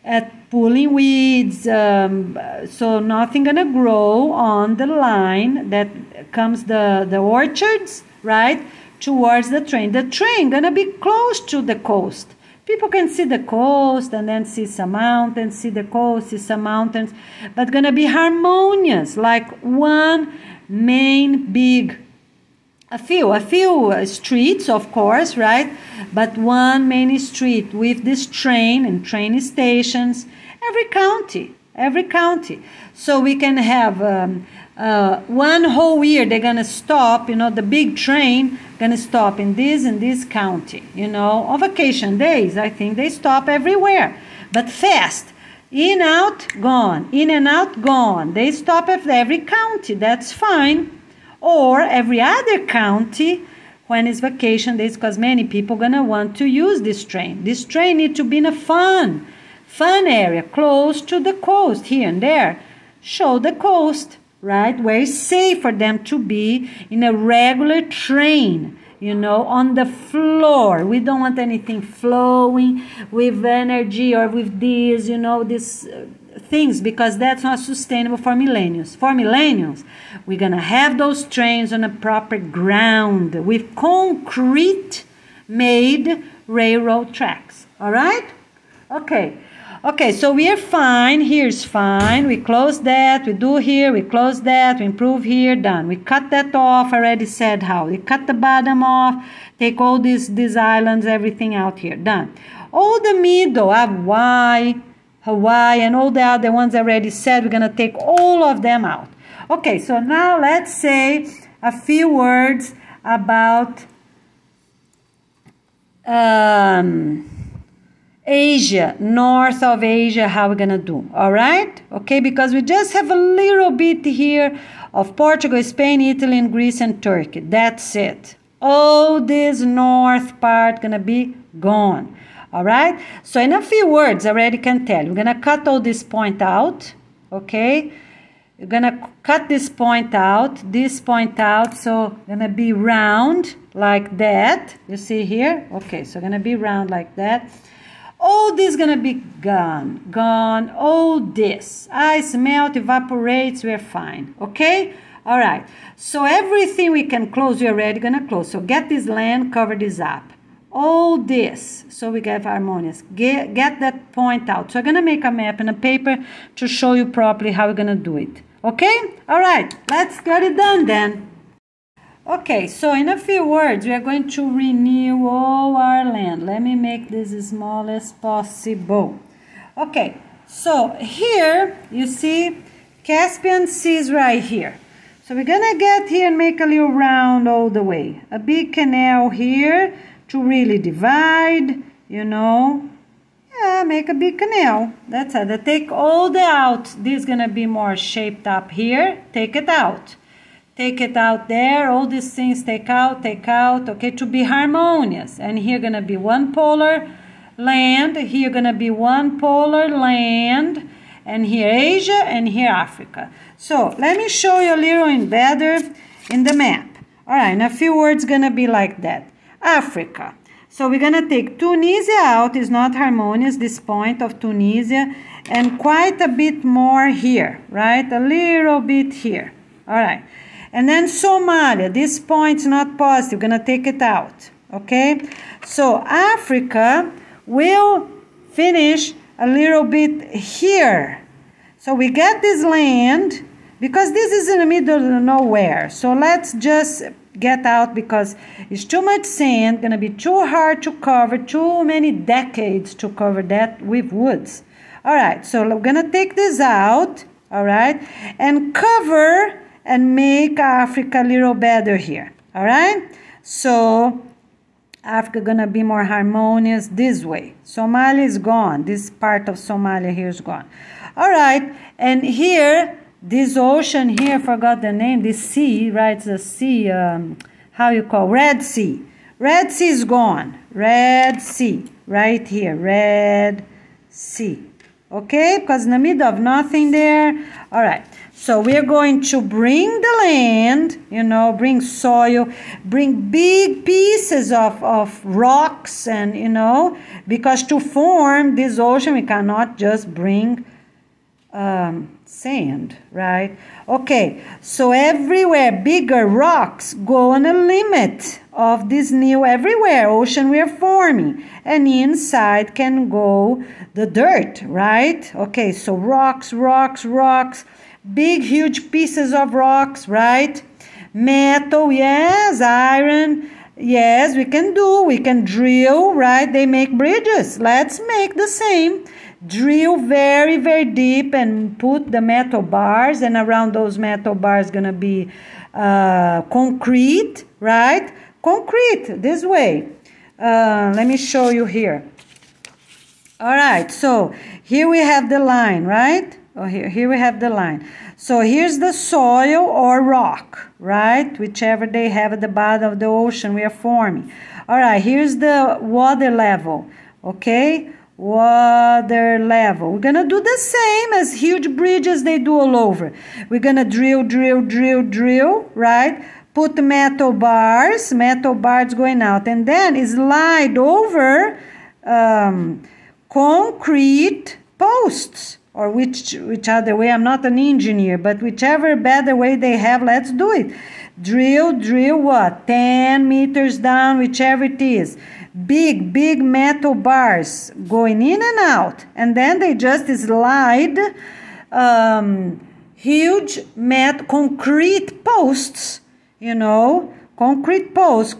At pulling weeds, so nothing gonna grow on the line that comes the orchards, right, towards the train. The train gonna be close to the coast. People can see the coast and then see some mountains, see the coast, see some mountains, but gonna be harmonious, like one main big, a few streets, of course, right? But one main street with this train and train stations, every county. So we can have one whole year they're gonna stop, the big train gonna stop in this county, on vacation days. I think they stop everywhere, but fast. In, out, gone. In and out, gone. They stop at every county. That's fine. Or every other county when it's vacation days, because many people gonna want to use this train. This train need to be in a fun area, close to the coast, here and there. Show the coast, right? Where it's safe for them to be in a regular train, on the floor. We don't want anything flowing with energy or with these, these things, because that's not sustainable for millennials. For millennials, we're going to have those trains on a proper ground with concrete made railroad tracks. All right? Okay, so we are fine. Here's fine. We close that. We do here. We close that. We improve here. Done. We cut that off. I already said how. We cut the bottom off. Take all these islands, everything out here. Done. All the middle, Hawaii, and all the other ones I already said. We're going to take all of them out. Okay, so now let's say a few words about Asia, north of Asia, how we're gonna do, all right? Okay, because we just have a little bit here of Portugal, Spain, Italy, and Greece, and Turkey. That's it. All this north part gonna be gone, all right? So in a few words, I already can tell. We're gonna cut all this point out, okay? We're gonna cut this point out, so gonna be round like that. You see here? Okay, so gonna be round like that. All this gonna be gone. All this. Ice melt, evaporates, we're fine. Okay? All right, so everything we can close, we're already going to close. So get this land, cover this up. All this, so we get harmonious. Get that point out. So I'm going to make a map and a paper to show you properly how we're going to do it. Okay? All right, let's get it done then. Okay, so in a few words, we are going to renew all our land. Let me make this as small as possible. Okay, so here, you see, Caspian Sea is right here. So we're going to get here and make a little round all the way. A big canal here to really divide, you know. Yeah, make a big canal. That's it. Take all the out. This is going to be more shaped up here. Take it out. Take it out there. All these things take out, okay, to be harmonious. And here going to be one polar land. Here going to be one polar land. And here Asia and here Africa. So let me show you a little better in the map. All right, in a few words going to be like that. Africa. So we're going to take Tunisia out. Is not harmonious, this point of Tunisia. And quite a bit more here, right? A little bit here. All right. And then Somalia. This point's not positive. We're going to take it out. Okay? So Africa will finish a little bit here. So we get this land because this is in the middle of nowhere. So let's just get out because it's too much sand, gonna be too hard to cover, too many decades to cover that with woods. All right, so we're gonna take this out, all right, and cover and make Africa a little better here, all right? So Africa gonna be more harmonious this way. Somalia is gone. This part of Somalia here is gone. All right, and here, this ocean here, I forgot the name, this sea, right, the sea, how you call, Red Sea. Red Sea is gone. Red Sea, right here, Red Sea. Okay, because in the middle of nothing there. All right, so we're going to bring the land, you know, bring soil, bring big pieces of rocks and, you know, because to form this ocean, we cannot just bring sand, right? Okay, so everywhere bigger rocks go on a limit of this new everywhere ocean we are forming, and inside can go the dirt, right? Okay, so rocks, big huge pieces of rocks, right? Metal, yes. Iron, yes. We can drill, right? They make bridges. Let's make the same. Drill very, very deep and put the metal bars, and around those metal bars gonna be concrete, right? Concrete, this way. Let me show you here. All right, so here we have the line, right? Oh, here we have the line. So here's the soil or rock, right? Whichever they have at the bottom of the ocean we are forming. All right, here's the water level, okay? Water level. We're gonna do the same as huge bridges they do all over. We're gonna drill, right? Put metal bars going out, and then slide over concrete posts, or which other way. I'm not an engineer, but whichever better way they have, let's do it. Drill what? 10 meters down, whichever it is. Big metal bars going in and out, and then they just slide huge concrete posts, you know, concrete posts,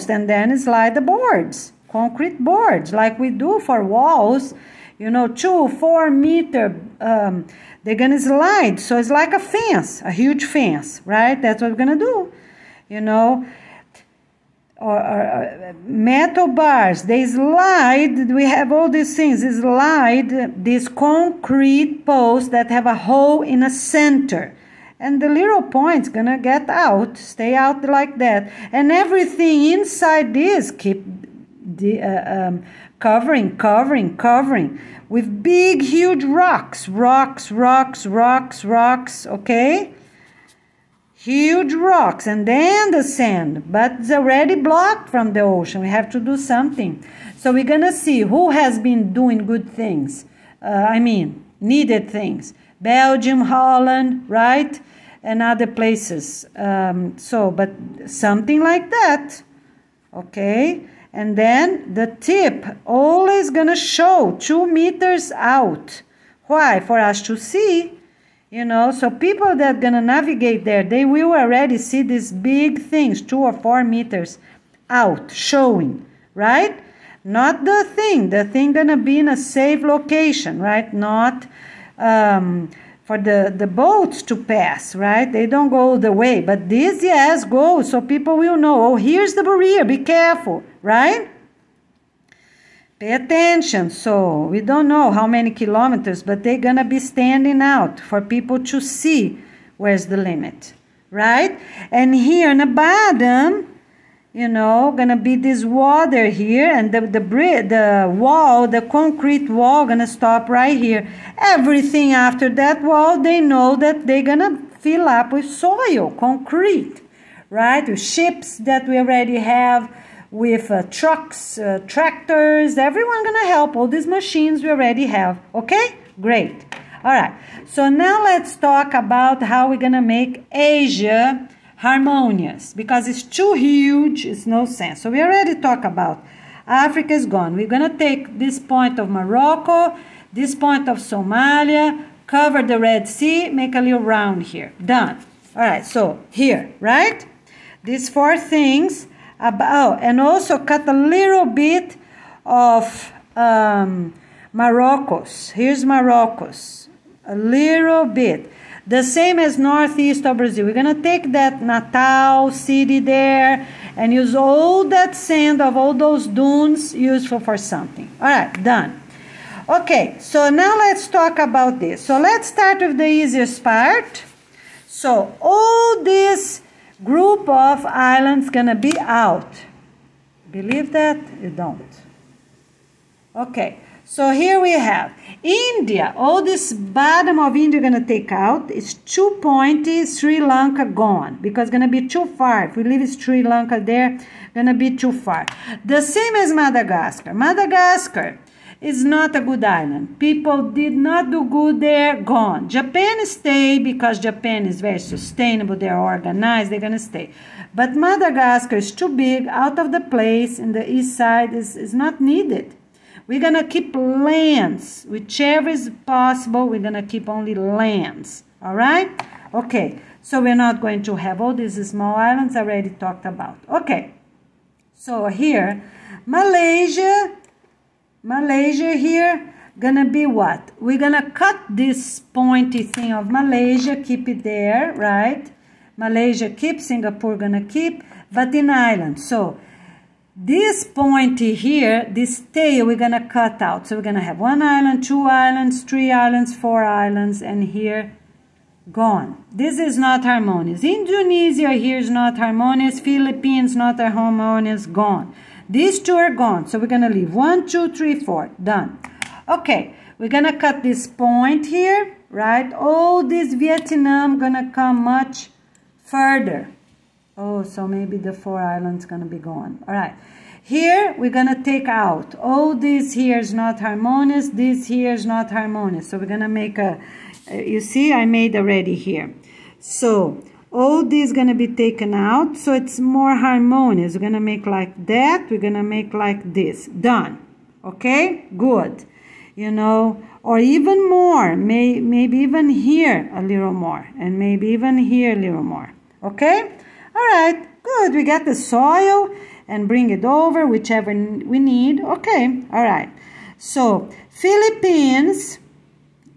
and then slide the boards, concrete boards, like we do for walls, you know, 2-4 meter. They're gonna slide, so it's like a fence, a huge fence, right? That's what we're gonna do, you know. Or metal bars, they slide. We have all these things. They slide these concrete posts that have a hole in a center, and the little point's gonna get out, stay out like that, and everything inside this keep covering with big huge rocks, okay? Huge rocks, and then the sand, but it's already blocked from the ocean. We have to do something. So we're gonna see who has been doing good things, needed things. Belgium, Holland, right? and other places. But something like that, okay? And then the tip always gonna show 2 meters out. Why? For us to see, you know, so people that gonna navigate there, they will already see these big things, 2 or 4 meters out, showing, right? Not the thing gonna be in a safe location, right? Not for the boats to pass, right? They don't go the way, but this, yes, go, so people will know, oh, here's the barrier, be careful, right? Pay attention. So we don't know how many kilometers, but they're gonna be standing out for people to see where's the limit, right? And here in the bottom, you know, gonna be this water here, and the wall, the concrete wall, gonna stop right here. Everything after that wall, they know that they're gonna fill up with soil, concrete, right? With ships that we already have, with trucks, tractors, everyone gonna help. All these machines we already have. Okay, great. All right. So now let's talk about how we're gonna make Asia harmonious, because it's too huge, it's no sense. So we already talked about Africa is gone. We're going to take this point of Morocco, this point of Somalia, cover the Red Sea, make a little round here. Done. All right, so here, right? These 4 things, and also cut a little bit of Morocco's. Here's Morocco's, a little bit. The same as northeast of Brazil. We're going to take that Natal city there and use all that sand of all those dunes useful for something. All right, done. Okay, so now let's talk about this. So let's start with the easiest part. So all this group of islands going to be out. Believe that? You don't. Okay. So here we have India. All this bottom of India going to take out. It's too pointy. Sri Lanka gone, because it's going to be too far. If we leave Sri Lanka there, going to be too far. The same as Madagascar. Madagascar is not a good island. People did not do good there, gone. Japan stay because Japan is very sustainable. They're organized. They're going to stay. But Madagascar is too big, out of the place, in the east side is not needed. We're going to keep lands. Whichever is possible, we're going to keep only lands. All right? Okay. So we're not going to have all these small islands I already talked about. Okay. So here, Malaysia here, going to be what? We're going to cut this pointy thing of Malaysia, keep it there, right? Malaysia keep, Singapore going to keep, but in islands. So this pointy here, this tail, we're going to cut out. So we're going to have 1 island, 2 islands, 3 islands, 4 islands, and here, gone. This is not harmonious. Indonesia here is not harmonious. Philippines not harmonious, gone. These 2 are gone. So we're going to leave 1, 2, 3, 4. Done. Okay, we're going to cut this point here, right? Oh, this Vietnam going to come much further. Oh, so maybe the 4 islands going to be gone. All right. Here, we're going to take out. Oh, this here is not harmonious. This here is not harmonious. So we're going to make a, you see, I made already here. So all this is going to be taken out. So it's more harmonious. We're going to make like that. We're going to make like this. Done. Okay? Good. You know, or even more. Maybe even here a little more. And maybe even here a little more. Okay? All right, good. We got the soil and bring it over, whichever we need. Okay, all right. So, Philippines.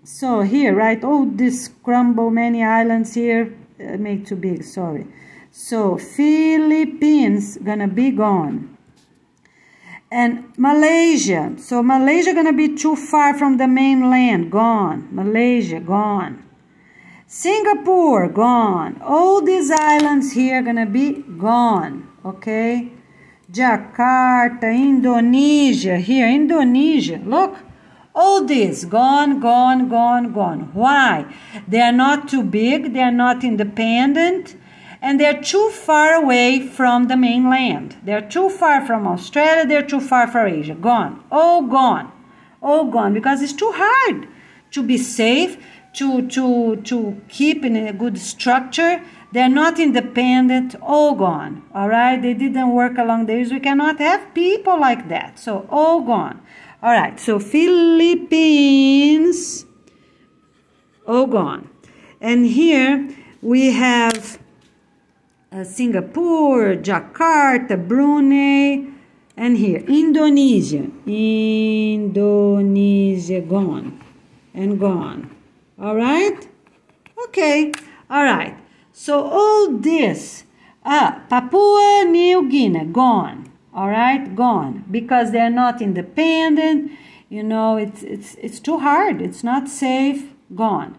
So, here, right? Oh, this crumble, many islands here. Make too big, sorry. So, Philippines gonna be gone. And Malaysia. So, Malaysia gonna be too far from the mainland. Gone. Malaysia, gone. Singapore, gone. All these islands here are going to be gone, okay? Jakarta, Indonesia, here, Indonesia, look. All this, gone, gone, gone, gone. Why? They are not too big, they are not independent, and they're too far away from the mainland. They're too far from Australia, they're too far from Asia. Gone, all gone, all gone, because it's too hard to be safe. to keep in a good structure. They're not independent, all gone, all right? They didn't work along the years. We cannot have people like that. So, all gone. All right, so Philippines, all gone. And here we have Singapore, Jakarta, Brunei, and here, Indonesia. Indonesia, gone and gone. All right? Okay, all right. So all this, Papua New Guinea, gone. All right, gone, because they're not independent. You know, it's too hard. It's not safe. Gone.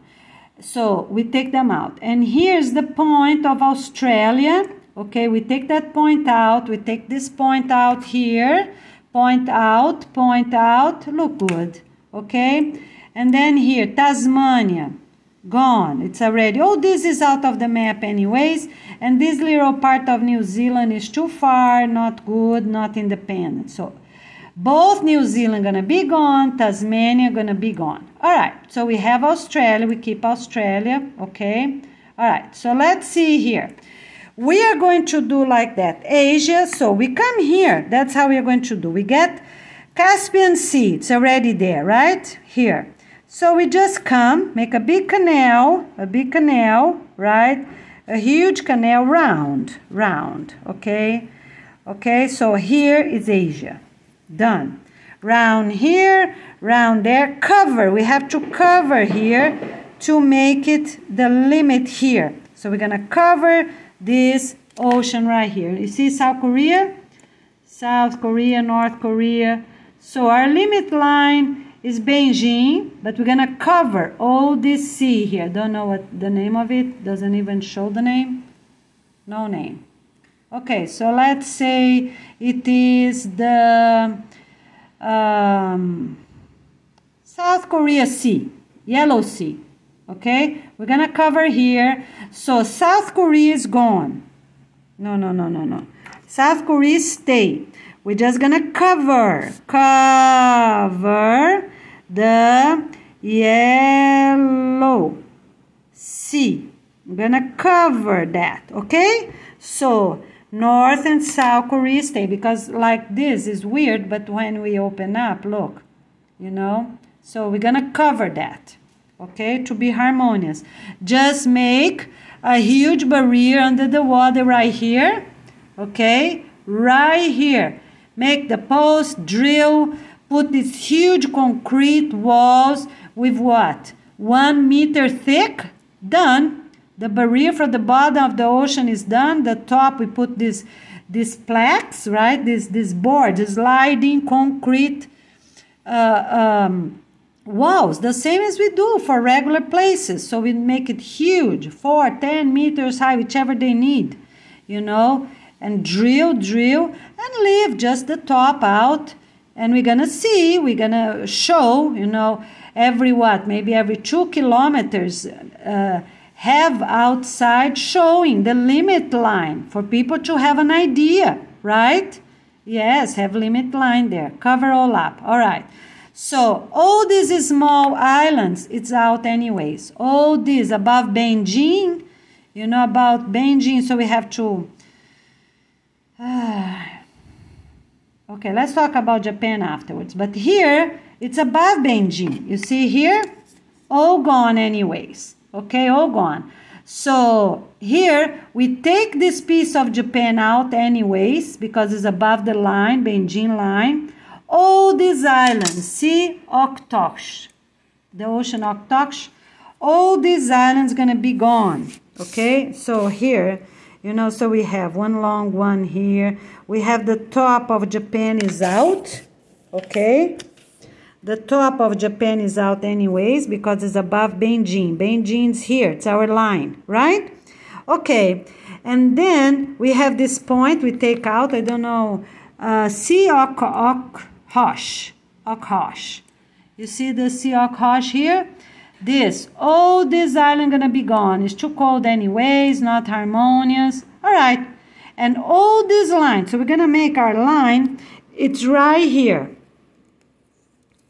So we take them out. And here's the point of Australia. Okay, we take that point out. We take this point out here. Point out. Look good. Okay, and then here, Tasmania. Gone. It's already, oh, this is out of the map anyways, and this little part of New Zealand is too far, not good, not independent. So both New Zealand gonna be gone, Tasmania gonna be gone. All right, so we have Australia, we keep Australia, okay? All right, so let's see here. We are going to do like that. Asia, so we come here, that's how we are going to do. We get Caspian Sea, it's already there, right? Here. So we just come, make a big canal, right? A huge canal, round, okay? Okay, so here is Asia, done. Round here, round there, cover. We have to cover here to make it the limit here. So we're gonna cover this ocean right here. You see South Korea? South Korea, North Korea. So our limit line is Beijing, but we're gonna cover all this sea here. Don't know what the name of it, doesn't even show the name. No name. Okay, so let's say it is the South Korea Sea, Yellow Sea. Okay, we're gonna cover here. So South Korea is gone. No. South Korea stay. We're just gonna cover the Yellow Sea. I'm gonna cover that, okay? So North and South Korea stay, because like this is weird, but when we open up, look, you know, so we're gonna cover that, okay, to be harmonious. Just make a huge barrier under the water right here, okay, right here. Make the post, drill, put these huge concrete walls with what? 1 meter thick, done. The barrier for the bottom of the ocean is done. The top, we put these plaques, right? This board, this sliding concrete walls, the same as we do for regular places. So we make it huge, 4, 10 meters high, whichever they need, you know, and drill, and leave just the top out. And we're gonna see, we're gonna show, you know, maybe every 2 kilometers, have outside showing the limit line for people to have an idea, right? Yes, have limit line there. Cover all up. All right. So all these small islands, it's out anyways. All these above Beijing, you know about Beijing, so we have to... Okay, let's talk about Japan afterwards. But here, it's above Beijing. You see here? All gone anyways. Okay, all gone. So here, we take this piece of Japan out anyways, because it's above the line, Beijing line. All these islands, see, Okhotsk, the ocean Okhotsk, all these islands gonna be gone, okay? So here, you know, so we have one long one here. We have the top of Japan is out, okay? The top of Japan is out anyways because it's above Beijing. Beijing's here, it's our line, right? Okay, and then we have this point we take out, I don't know, see Okhotsk. You see the sea Okhotsk here? All this island gonna be gone. It's too cold anyways, not harmonious. All right, and all these lines, so we're gonna make our line, it's right here,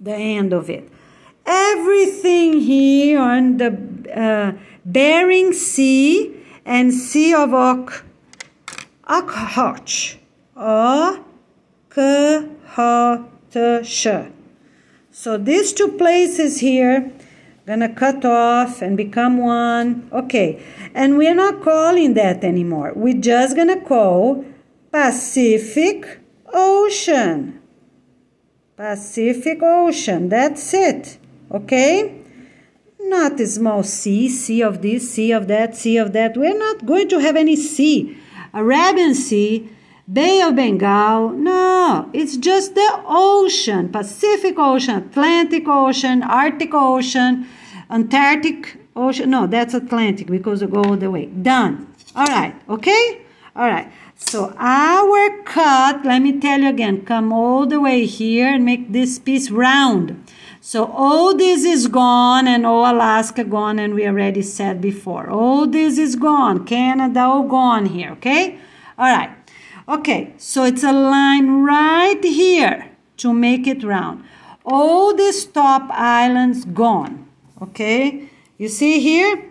the end of it. everything here on the Bering Sea and Sea of Okhotsk. Okhotsk. So these two places here, gonna cut off and become one. Okay, and we're not calling that anymore. We're just gonna call Pacific Ocean. Pacific Ocean, that's it. Okay? Not a small sea, sea of this, sea of that, sea of that. We're not going to have any sea. Arabian Sea, Bay of Bengal. No, it's just the ocean. Pacific Ocean, Atlantic Ocean, Arctic Ocean, Antarctic Ocean. No, that's Atlantic because we go all the way. Done. All right, okay? All right. So our cut, let me tell you again, come all the way here and make this piece round. So all this is gone and all Alaska gone, and we already said before. All this is gone. Canada all gone here, okay? All right. Okay, so it's a line right here to make it round. All these top islands gone, okay? You see here?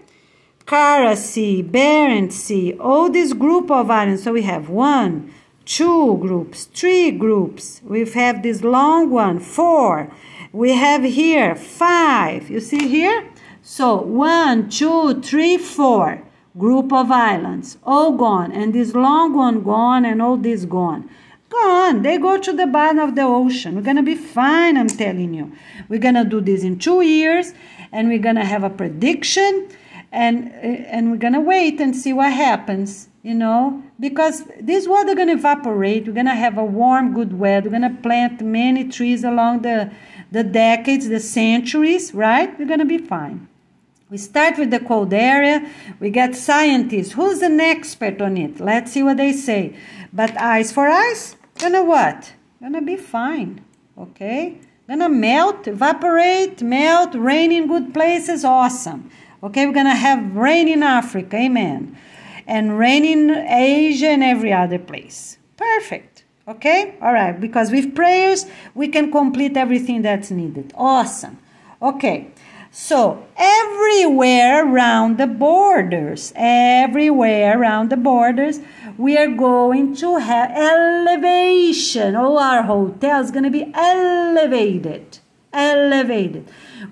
Kara Sea, Bering Sea, all this group of islands. So we have 1, 2 groups, 3 groups. We have this long one, 4. We have here 5. You see here? So 1, 2, 3, 4 group of islands, all gone. And this long one gone and all this gone. Gone. They go to the bottom of the ocean. We're going to be fine, I'm telling you. We're going to do this in 2 years, and we're going to have a prediction, and we're going to wait and see what happens, you know, because this water going to evaporate. We're going to have a warm, good weather. We're going to plant many trees along the decades, the centuries, right? We're going to be fine. We start with the cold area. We get scientists. Who's an expert on it? Let's see what they say. But ice for ice, gonna what? Gonna be fine, okay? Gonna melt, evaporate, melt, rain in good places, awesome. Okay, we're gonna have rain in Africa, amen. And rain in Asia and every other place. Perfect, okay? All right, because with prayers, we can complete everything that's needed. Awesome, okay. So, everywhere around the borders, we are going to have elevation. All our hotels going to be elevated.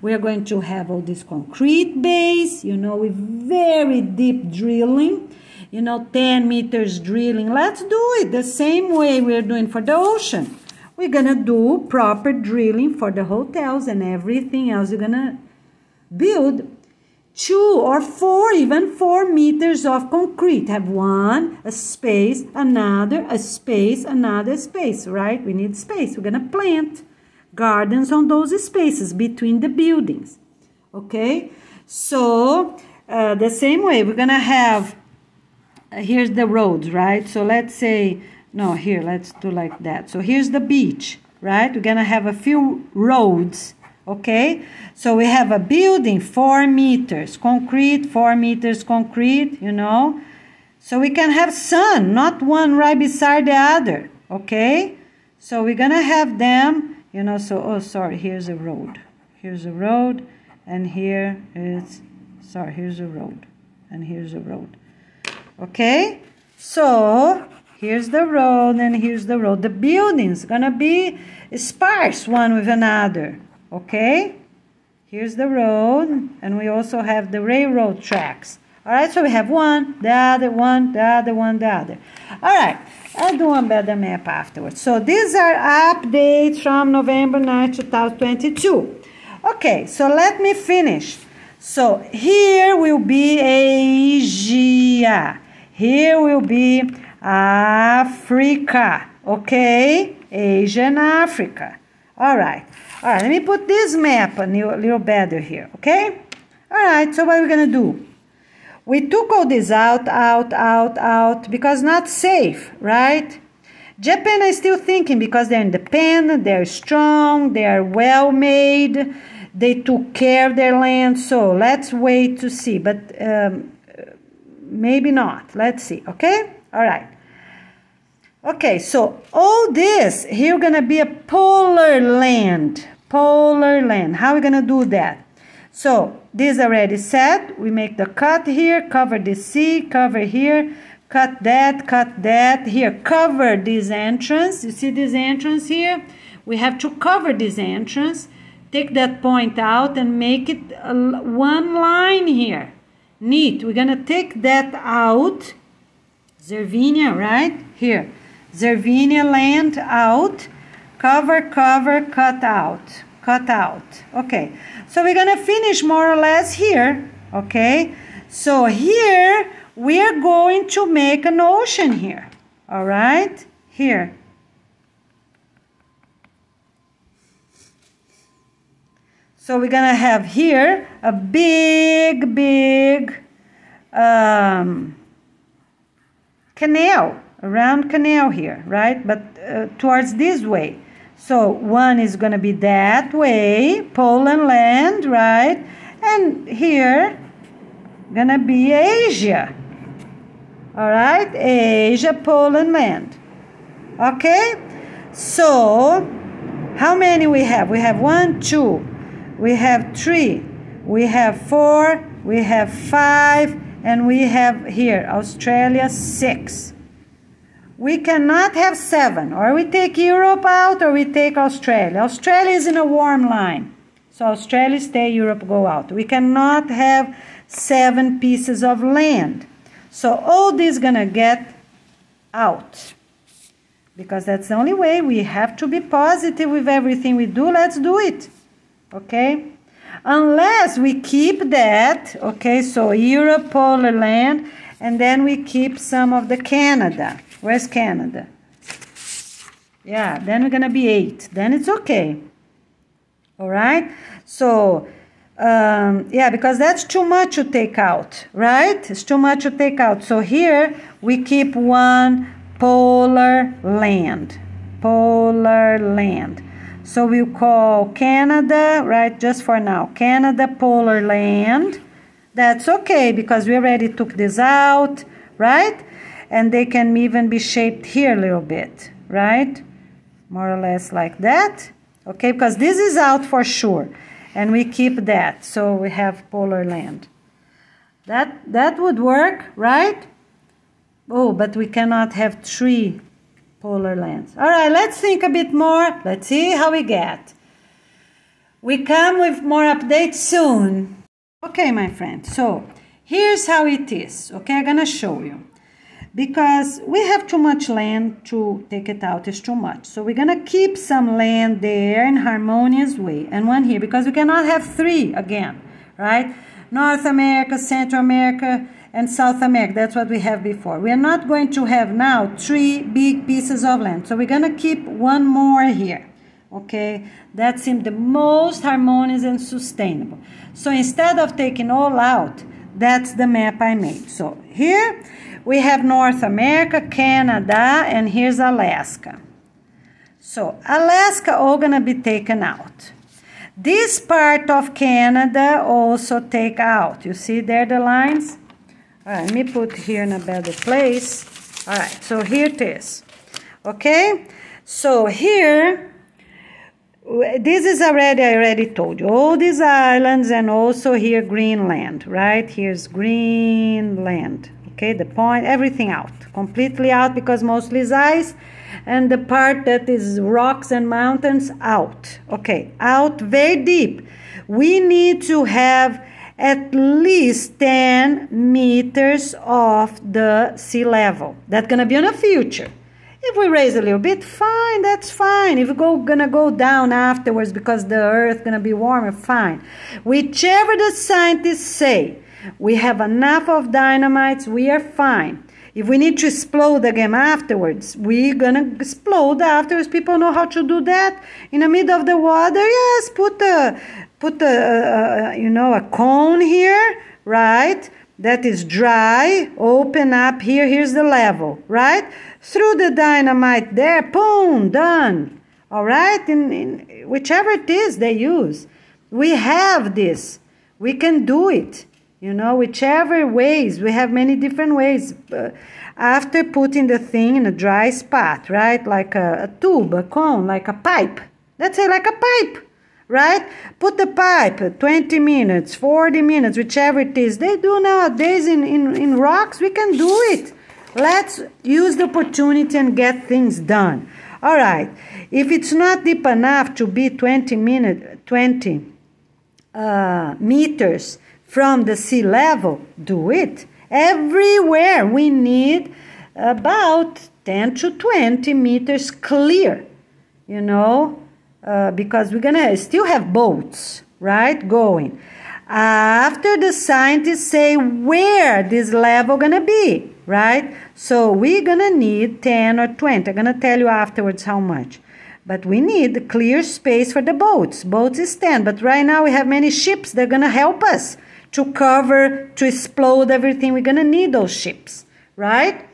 We are going to have all this concrete base, you know, with very deep drilling, you know, 10 meters drilling. Let's do it the same way we're doing for the ocean. We're going to do proper drilling for the hotels and everything else. You're going to build 2 or 4, even 4 meters of concrete. Have one, a space, another, a space, another space, right? We need space. We're going to plant gardens on those spaces between the buildings, okay? So, the same way, we're going to have, here's the roads, right? So, let's say, no, here, let's do like that. So, here's the beach, right? We're going to have a few roads. Okay, so we have a building, 4 meters, concrete, 4 meters concrete, you know. So we can have sun, not one right beside the other, okay. So we're going to have them, you know, so, oh, sorry, here's a road. Here's a road, and here is, sorry, here's a road, and here's a road. Okay, so here's the road, and here's the road. The building's going to be sparse one with another. Okay, here's the road, and we also have the railroad tracks. All right, so we have one, the other one, the other one, the other. All right, I'll do a better map afterwards. So these are updates from November 9, 2022. Okay, so let me finish. So here will be Asia. Here will be Africa. Okay, Asia and Africa. All right. All right, let me put this map a little better here, okay? All right, so what are we going to do? We took all this out, because not safe, right? Japan is still thinking because they're independent, they're strong, they're well-made, they took care of their land, so let's wait to see, but maybe not. Let's see, okay? All right. Okay, so all this, here going to be a polar land. polar land. How are we going to do that? So this already set. We make the cut here, cover the sea, cover here, cut that here, cover this entrance. You see this entrance here? We have to cover this entrance. Take that point out and make it one line here. Neat. We're going to take that out. Zervinia, right? Here. Zervinia land out. Cover, cut out. Cut out. Okay. So we're going to finish more or less here. Okay. So here we are going to make an ocean here. All right. Here. So we're going to have here a big canal, a round canal here, right? But towards this way. So one is going to be that way, Poland land, right? And here, going to be Asia. All right? Asia, Poland land. Okay? So, how many we have? We have 1, 2. We have 3, we have 4, we have 5, and we have here, Australia, 6. We cannot have 7, or we take Europe out, or we take Australia. Australia is in a warm line, so Australia stay, Europe go out. We cannot have 7 pieces of land. So all this is going to get out, because that's the only way. We have to be positive with everything we do. Let's do it. Okay, unless we keep that, okay, so Europe, polar land, and then we keep some of the Canada. Where's Canada? Yeah, then we're going to be 8. Then it's okay. All right, so, yeah, because that's too much to take out, right? It's too much to take out. So here we keep one polar land. Polar land. So we'll call Canada, right, just for now, Canada polar land. That's okay because we already took this out, right? And they can even be shaped here a little bit, right? More or less like that, okay? Because this is out for sure, and we keep that, so we have polar land. That would work, right? Oh, but we cannot have 3 polar lands. All right, let's think a bit more. Let's see how we get. We come with more updates soon. Okay, my friend, so here's how it is. Okay, I'm gonna show you. Because we have too much land to take it out, it's too much. So we're gonna keep some land there in harmonious way, and one here, because we cannot have 3 again, right? North America, Central America, and South America. That's what we have before. We are not going to have now 3 big pieces of land. So we're going to keep one more here. Okay? That seems the most harmonious and sustainable. So instead of taking all out, that's the map I made. So here we have North America, Canada, and here's Alaska. So Alaska all going to be taken out. This part of Canada also take out. You see there the lines? All right, let me put here in a better place. All right, so here it is. Okay, so here, this is already, I already told you, all these islands, and also here Greenland, right? Here's Greenland. Okay, the point, everything out, completely out, because mostly is ice, and the part that is rocks and mountains out. Okay, out very deep. We need to have at least 10 meters off the sea level. That's going to be in the future. If we raise a little bit, fine, that's fine. If we're going to go down afterwards because the earth is going to be warmer, fine. Whichever the scientists say, we have enough of dynamites, we are fine. If we need to explode again afterwards, we're going to explode afterwards. People know how to do that. In the middle of the water, yes, put a cone here, right? That is dry, open up here, here's the level, right? Through the dynamite there, boom, done. All right, in whichever it is they use. We have this, we can do it. You know, whichever ways, we have many different ways. After putting the thing in a dry spot, right? Like a tube, a cone, like a pipe. Let's say like a pipe. right? Put the pipe 20 minutes, 40 minutes, whichever it is. They do nowadays in rocks. We can do it. Let's use the opportunity and get things done. All right. If it's not deep enough to be 20 meters from the sea level, do it. Everywhere we need about 10 to 20 meters clear, you know, because we're going to still have boats, right, going. After the scientists say where this level going to be, right? So we're going to need 10 or 20. I'm going to tell you afterwards how much. But we need clear space for the boats. Boats is 10, but right now we have many ships that are going to help us to cover, to explode everything. We're going to need those ships, right?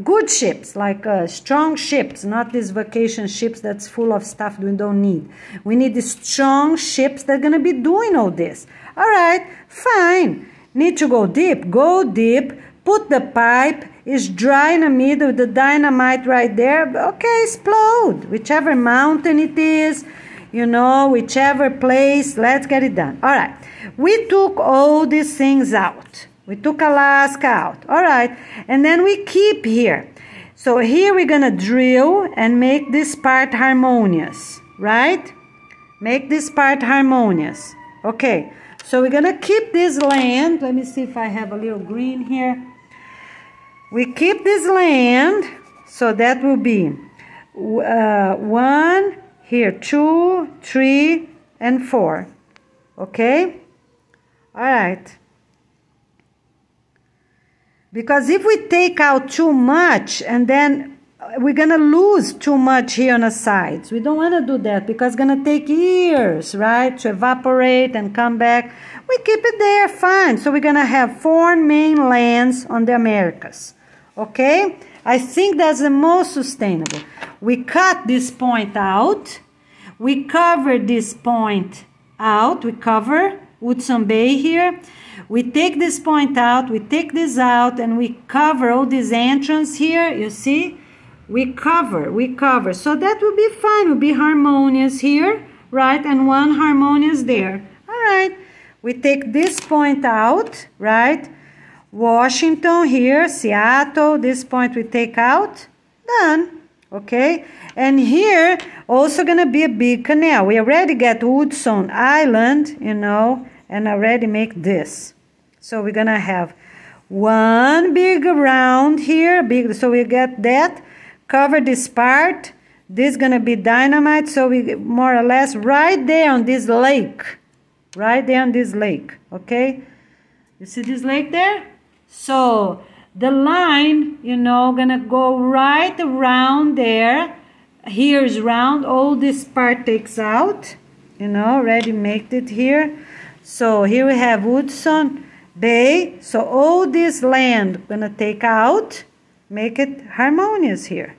Good ships, like strong ships, not these vacation ships that's full of stuff we don't need. We need the strong ships that are going to be doing all this. All right, fine. Need to go deep? Go deep. Put the pipe. It's dry in the middle with the dynamite right there. Okay, explode. Whichever mountain it is, you know, whichever place, let's get it done. All right, we took all these things out. We took Alaska out. All right, and then we keep here. So here we're going to drill and make this part harmonious, right? Make this part harmonious. Okay, so we're going to keep this land. Let me see if I have a little green here. We keep this land, so that will be 1, here 2, 3, and 4. Okay? All right. Because if we take out too much, and then we're going to lose too much here on the sides. We don't want to do that, because it's going to take years, right, to evaporate and come back. We keep it there, fine. So we're going to have 4 main lands on the Americas. Okay? I think that's the most sustainable. We cut this point out. We cover this point out. We cover Hudson Bay here. We take this point out. We take this out, and we cover all this entrance here. You see? We cover. So that will be fine. Will be harmonious here, right? And one harmonious there. All right. We take this point out, right? Washington here, Seattle, this point we take out, done, okay? And here, also gonna be a big canal. We already get Hudson Island, you know, and already make this. So we're gonna have one big round here, big. So we get that, cover this part. This gonna be dynamite, so we more or less right there on this lake. Right there on this lake, okay? You see this lake there? So the line, you know, gonna go right around there. Here's round, all this part takes out, you know, already made it here. So here we have Hudson Bay. So all this land gonna take out, make it harmonious here.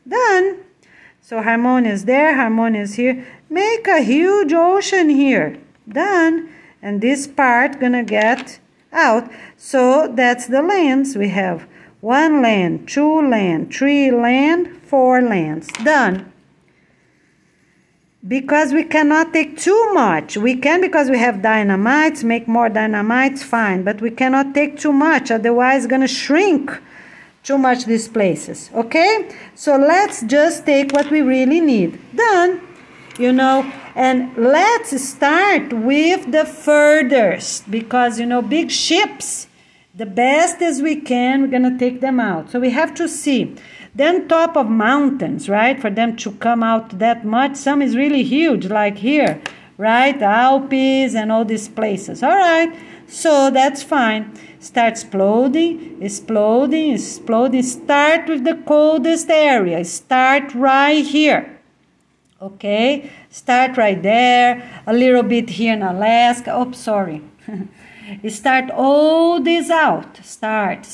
Done. So harmonious there, harmonious here. Make a huge ocean here. Done. And this part gonna get out. So that's the lands. We have 1 land, 2 land, 3 land, 4 lands. Done. Because we cannot take too much. We can, because we have dynamites, make more dynamites, fine. But we cannot take too much, otherwise it's going to shrink too much these places. Okay? So let's just take what we really need. Done. You know, and let's start with the furthest, because, you know, big ships, the best as we can, we're going to take them out. So we have to see. Then top of mountains, right, for them to come out that much. Some is really huge, like here, right, Alpes and all these places. All right, so that's fine. Start exploding, exploding, exploding. Start with the coldest area. Start right here. Okay, start right there, a little bit here in Alaska. Oh, sorry. Start all this out. Start,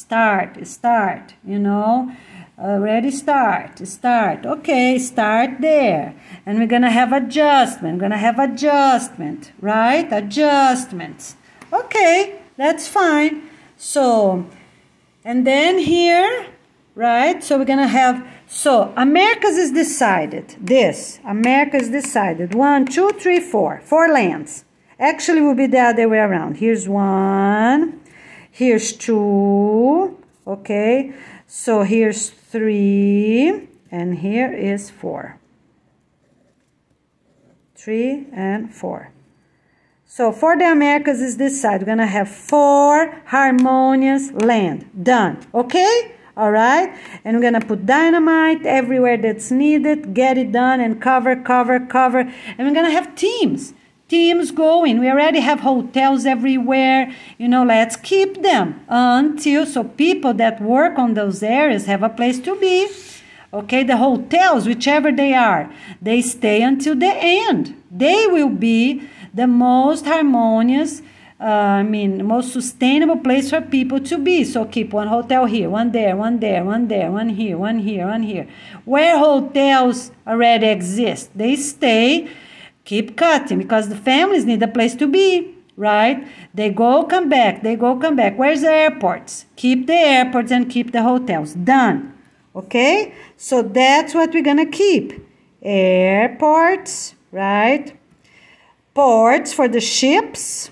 you know. Already start. Okay, start there. And we're going to have adjustment. Right? Adjustments. Okay, that's fine. So, and then here, right? So we're going to have So Americas is decided. America is decided. 1, 2, 3, 4. 4 lands. Actually, will be the other way around. Here's 1. Here's 2. Okay. So here's 3. And here is 4. 3 and 4. So for the Americas is this side. We're going to have 4 harmonious land. Done. Okay? Alright? And we're going to put dynamite everywhere that's needed. Get it done and cover. And we're going to have teams. Teams going. We already have hotels everywhere. You know, let's keep them until so people that work on those areas have a place to be. Okay, the hotels, whichever they are, they stay until the end. They will be the most harmonious, most sustainable place for people to be. So keep one hotel here, one there, one there, one there, one here, one here, one here. Where hotels already exist, they stay, keep cutting because the families need a place to be, right? They go, come back, they go, come back. Where's the airports? Keep the airports and keep the hotels. Done. Okay, so that's what we're gonna keep. Airports, right? Ports for the ships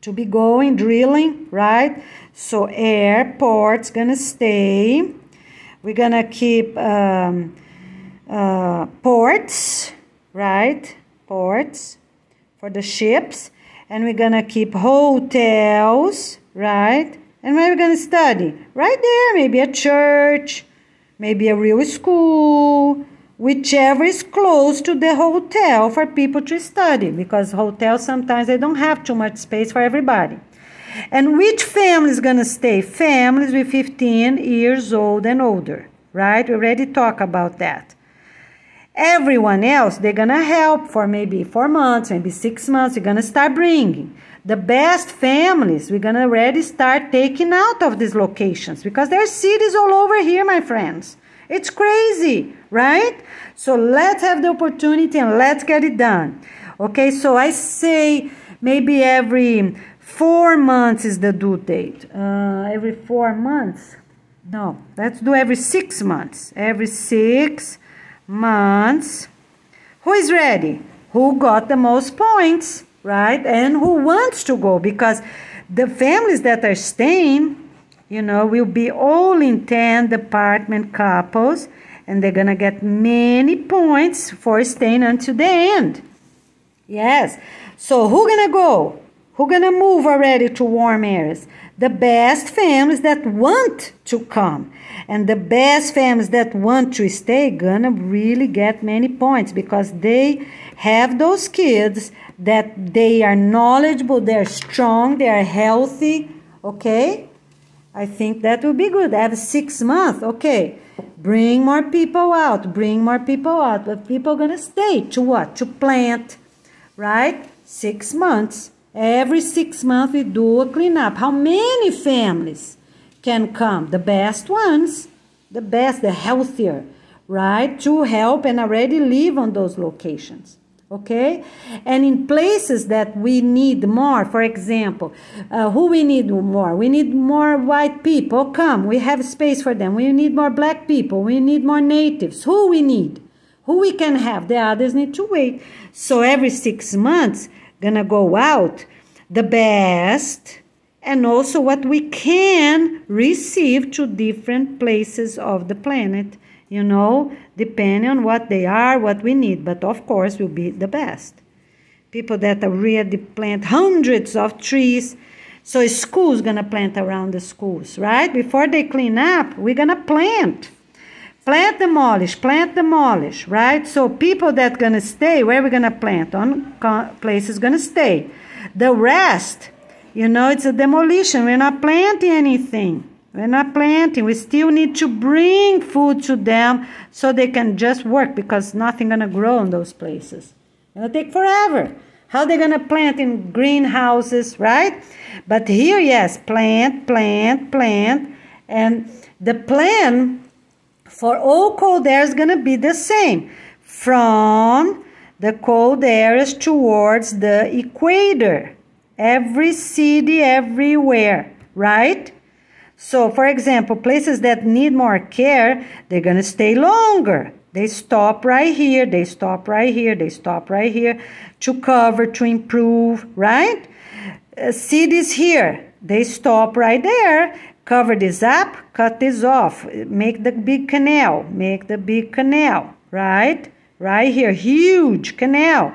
to be going, drilling, right? So airports gonna stay. We're gonna keep ports, right? Ports for the ships. And we're gonna keep hotels, right? And where are we going to study? Right there, maybe a church, maybe a real school, whichever is close to the hotel for people to study. Because hotels, sometimes they don't have too much space for everybody. And which family is going to stay? Families with 15 years old and older, right? We already talked about that. Everyone else, they're going to help for maybe 4 months, maybe 6 months. You're going to start bringing. The best families, we're going to already start taking out of these locations because there are cities all over here, my friends. It's crazy, right? So let's have the opportunity and let's get it done. Okay, so I say maybe every 4 months is the due date. Every 4 months? No, let's do every 6 months. Every 6 months. Who is ready? Who got the most points? Right? And who wants to go? Because the families that are staying, you know, will be all in 10 apartment couples, and they're going to get many points for staying until the end. Yes. So who going to go? Who going to move already to warm areas? The best families that want to come. And the best families that want to stay going to really get many points because they have those kids that they are knowledgeable, they're strong, they are healthy, okay? I think that will be good. I have 6 months, okay. Bring more people out, but people are going to stay to what? To plant, right? 6 months. Every 6 months we do a cleanup. How many families can come? The best ones, the best, the healthier, right? To help and already live on those locations. Okay? And in places that we need more, for example, who we need more? We need more white people. Come, we have space for them. We need more black people. We need more natives. Who we need? Who we can have? The others need to wait. So every 6 months, gonna go out the best and also what we can receive to different places of the planet. You know, depending on what they are, what we need. But of course, will be the best. People that are really plant hundreds of trees. So schools going to plant around the schools, right? Before they clean up, we're going to plant. Plant, demolish, right? So people that going to stay, where we're going to plant? On places going to stay. The rest, you know, it's a demolition. We're not planting anything. We're not planting. We still need to bring food to them so they can just work because nothing going to grow in those places. It's going to take forever. How they going to plant in greenhouses, right? But here, yes, plant. And the plan for all cold air is going to be the same. From the cold areas towards the equator. Every city, everywhere, right? So, for example, places that need more care, they're going to stay longer. They stop right here, they stop right here, they stop right here to cover, to improve, right? Cities here, they stop right there, cover this up, cut this off, make the big canal, right? Right here, huge canal,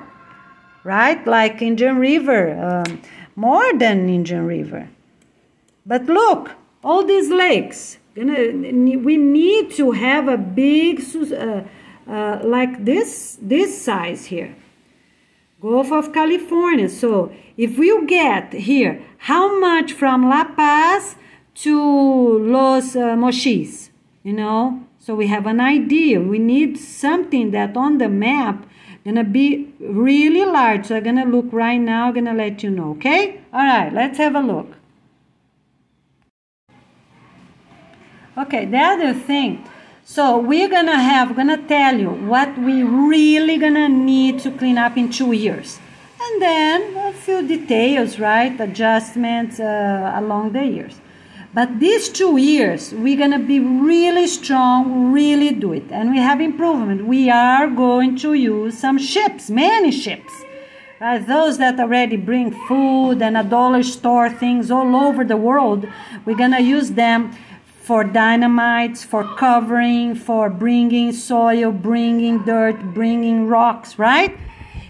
right? Like Indian River, more than Indian River. But look, all these lakes, we need to have a big, like this size here. Gulf of California. So if we get here, how much from La Paz to Los Mochis, you know? So we have an idea. We need something that on the map gonna be really large. So I'm gonna look right now, I'm gonna let you know, okay? All right, let's have a look. Okay, the other thing, so we're gonna tell you what we really gonna need to clean up in 2 years. And then a few details, right? Adjustments along the years. But these 2 years, we're gonna be really strong, really do it. And we have improvement. We are going to use some ships, many ships. Right? Those that already bring food and a dollar store things all over the world, we're gonna use them for dynamites, for covering, for bringing soil, bringing dirt, bringing rocks, right?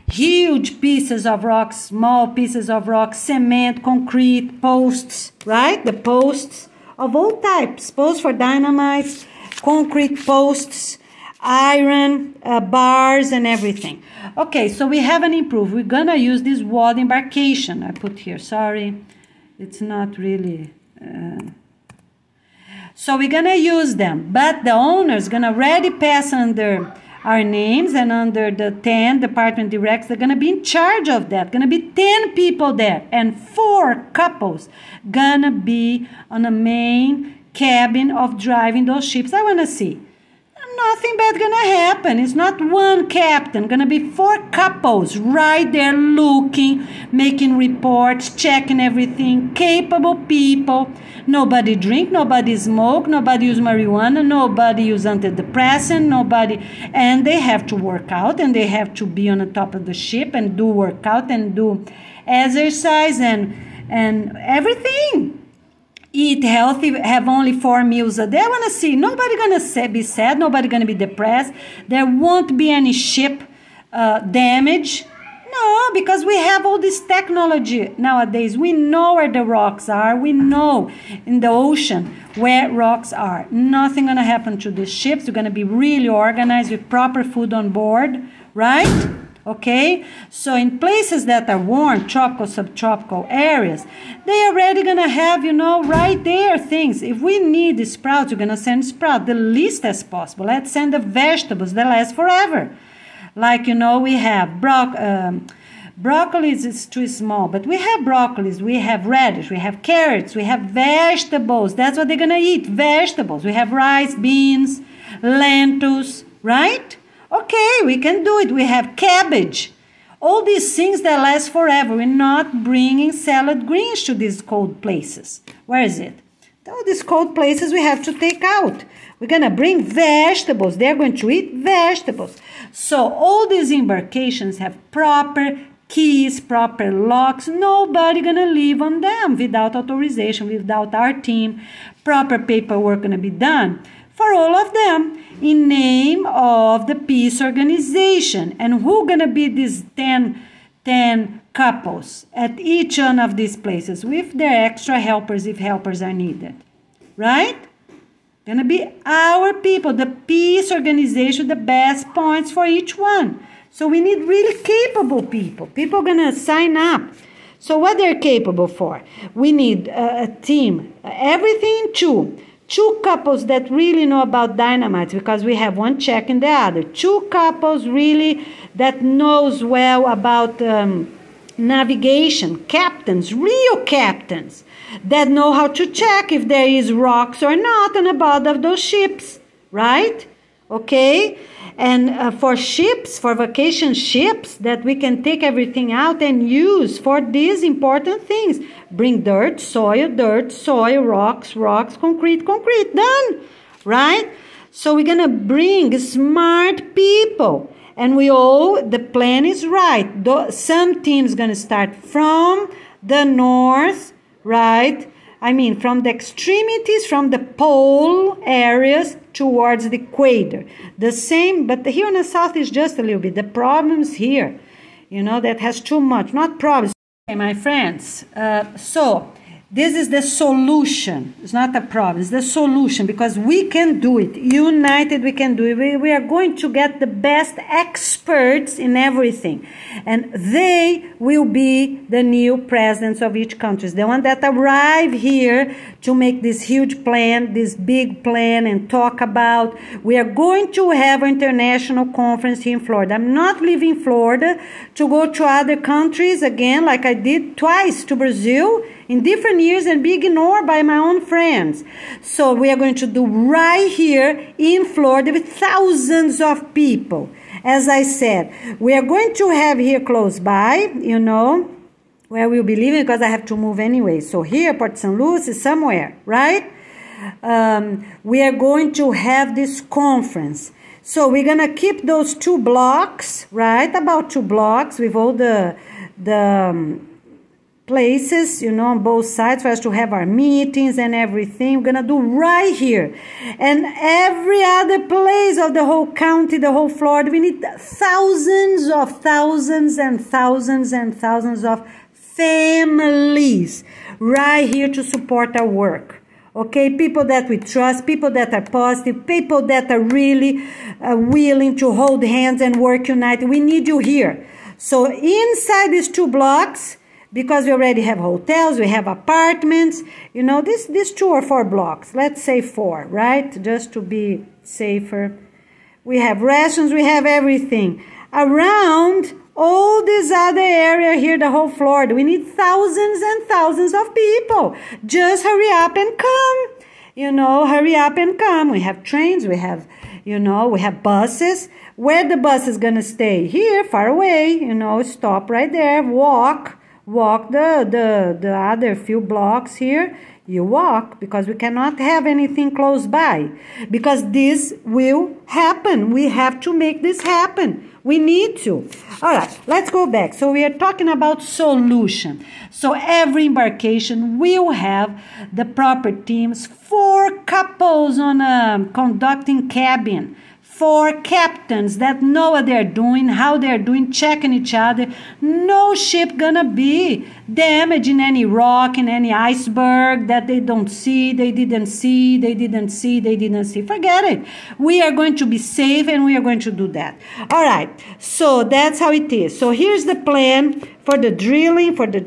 Huge pieces of rocks, small pieces of rocks, cement, concrete, posts, right? The posts of all types, posts for dynamites, concrete posts, iron, bars, and everything. Okay, so we haven't improved. We're gonna use this walled embarkation. I put here, sorry, it's not really... So we're gonna use them, but the owner's gonna already pass under our names and under the 10 department directors. They're gonna be in charge of that. Gonna be 10 people there and 4 couples gonna be on the main cabin of driving those ships. I wanna see. Nothing bad gonna happen. It's not one captain. Gonna be 4 couples right there looking, making reports, checking everything. Capable people. Nobody drink, nobody smoke, nobody use marijuana, nobody use antidepressant, nobody. And they have to work out and they have to be on the top of the ship and do workout and do exercise and everything. Eat healthy, have only 4 meals a day. I want to see. Nobody going to be sad. Nobody going to be depressed. There won't be any ship damage. No, because we have all this technology nowadays. We know where the rocks are. We know in the ocean where rocks are. Nothing going to happen to these ships. They're going to be really organized with proper food on board, right? Okay, so in places that are warm, tropical, subtropical areas, they already gonna have, you know, right there things. If we need the sprouts, we're gonna send sprouts the least as possible. Let's send the vegetables that last forever. Like, you know, we have broccoli is too small, but we have broccolis, we have radish, we have carrots, we have vegetables. That's what they're gonna eat, vegetables. We have rice, beans, lentils, right? Okay, we can do it. We have cabbage. All these things that last forever. We're not bringing salad greens to these cold places. Where is it? All these cold places we have to take out. We're going to bring vegetables. They're going to eat vegetables. So all these embarkations have proper keys, proper locks. Nobody going to live on them without authorization, without our team. Proper paperwork going to be done for all of them in name of the peace organization. And who gonna be these 10 couples at each one of these places with their extra helpers if helpers are needed, right? Gonna be our people, the peace organization, the best points for each one. So we need really capable people. People gonna sign up. So what they're capable for? We need a team, everything 2 couples that really know about dynamite, because we have one checking the other. 2 couples really that knows well about navigation, captains, real captains, that know how to check if there is rocks or not on the bottom of those ships, right? Okay? And for ships, for vacation ships, that we can take everything out and use for these important things. Bring dirt, soil, rocks, concrete, done, right? So we're going to bring smart people. And the plan is right. Some teams going to start from the north, right? I mean, from the extremities, from the pole areas towards the equator. The same, but here in the south is just a little bit. The problems here, that has too much. Not problems. Okay, my friends. So this is the solution. It's not a problem. It's the solution, because we can do it. United, we can do it. We are going to get the best experts in everything. And they will be the new presidents of each country. The one that arrive here to make this huge plan, this big plan, and talk about. We are going to have an international conference here in Florida. I'm not leaving Florida to go to other countries again, like I did twice to Brazil in different years and be ignored by my own friends. So we are going to do right here in Florida with thousands of people. As I said, we are going to have here close by, where we'll be living, because I have to move anyway. So here, Port St. Lucie, somewhere, right? We are going to have this conference. So we're going to keep those 2 blocks, right? About 2 blocks with all the places, on both sides for us to have our meetings and everything. We're going to do right here. And every other place of the whole county, the whole Florida, we need thousands of families right here to support our work. Okay, people that we trust, people that are positive, people that are really willing to hold hands and work united. We need you here. So inside these 2 blocks, because we already have hotels, we have apartments, these 2 or 4 blocks, let's say 4, right? Just to be safer. We have restaurants, we have everything. Around all this other area here, the whole Florida, we need thousands and thousands of people. Just hurry up and come. Hurry up and come. We have trains, we have, we have buses. Where the bus is going to stay? Here, far away, stop right there, walk the other few blocks here. You walk, because we cannot have anything close by, because this will happen. We have to make this happen. We need to. All right, let's go back. So we are talking about solution. So every embarkation will have the proper teams, 4 couples on a conducting cabin, 4 captains that know what they're doing, how they're doing, checking each other. No ship gonna be damaged in any rock, in any iceberg that they don't see, they didn't see. Forget it. We are going to be safe, and we are going to do that. All right, so that's how it is. So here's the plan for the drilling, for the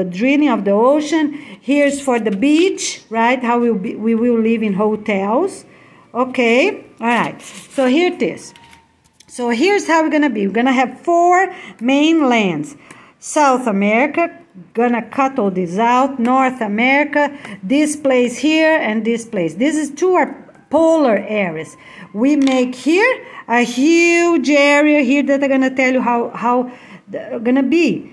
drilling of the ocean. Here's for the beach, right? How we will live in hotels. Okay, all right, so here it is. So here's how we're going to be. We're going to have 4 main lands. South America, going to cut all this out. North America, this place here and this place. This is 2 are polar areas. We make here a huge area here that I'm going to tell you how going to be.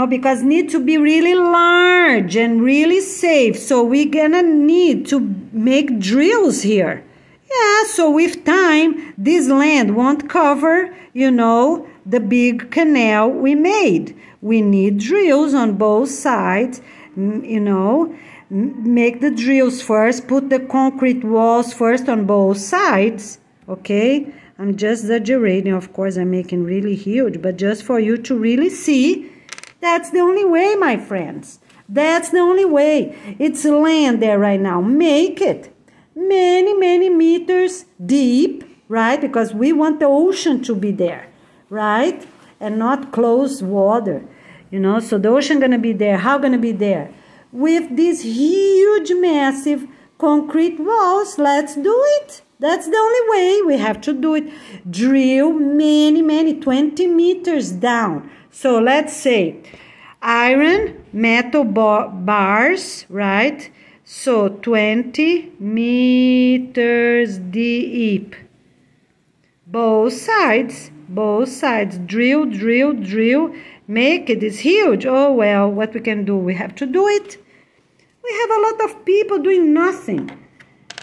Because need to be really large and really safe. So we're gonna need to make drills here. Yeah, so with time, this land won't cover, the big canal we made. We need drills on both sides, make the drills first, put the concrete walls first on both sides, okay? I'm just exaggerating, of course, I'm making really huge, but just for you to really see. That's the only way, my friends. That's the only way. It's land there right now. Make it many meters deep, right? Because we want the ocean to be there, right? And not close water, So the ocean going to be there. How going to be there? With these huge, massive concrete walls. Let's do it. That's the only way. We have to do it. Drill many, 20 meters down. So let's say iron, metal bars, right? So 20 meters deep. Both sides. Drill, drill, drill. Make it is huge. Oh, well, what we can do? We have to do it. We have a lot of people doing nothing.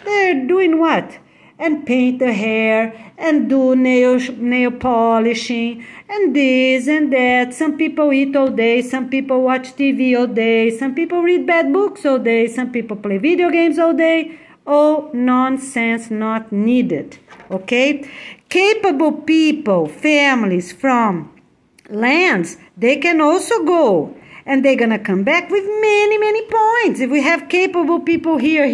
They're doing what? And paint the hair and do nail polishing and this and that. Some people eat all day. Some people watch TV all day. Some people read bad books all day. Some people play video games all day. Oh, nonsense, not needed. Okay? Capable people, families from lands, they can also go. And they're going to come back with many, many points. If we have capable people here,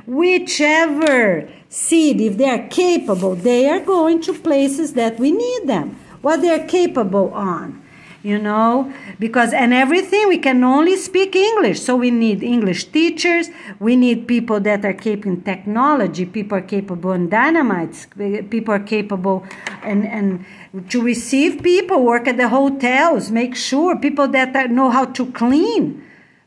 whichever city, if they are capable, they are going to places that we need them. What they are capable on. You know, because and everything we can only speak English, so we need English teachers, we need people that are capable in technology, people are capable in dynamites, people are capable and to receive people, work at the hotels, make sure people that know how to clean,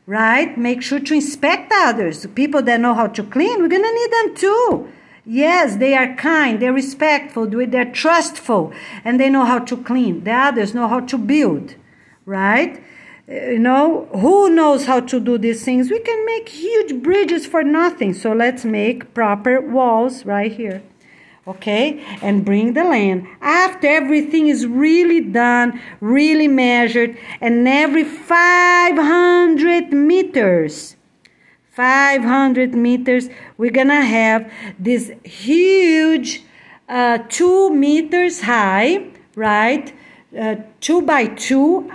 right? Make sure to inspect others, people that know how to clean, we're gonna need them too. Yes, they are kind, they're respectful, they're trustful, and they know how to clean. The others know how to build, right? You know, who knows how to do these things? We can make huge bridges for nothing. So let's make proper walls right here, okay? And bring the land. After everything is really done, really measured, and every 500 meters, 500 meters, we're gonna have this huge 2 meters high, right? 2 by 2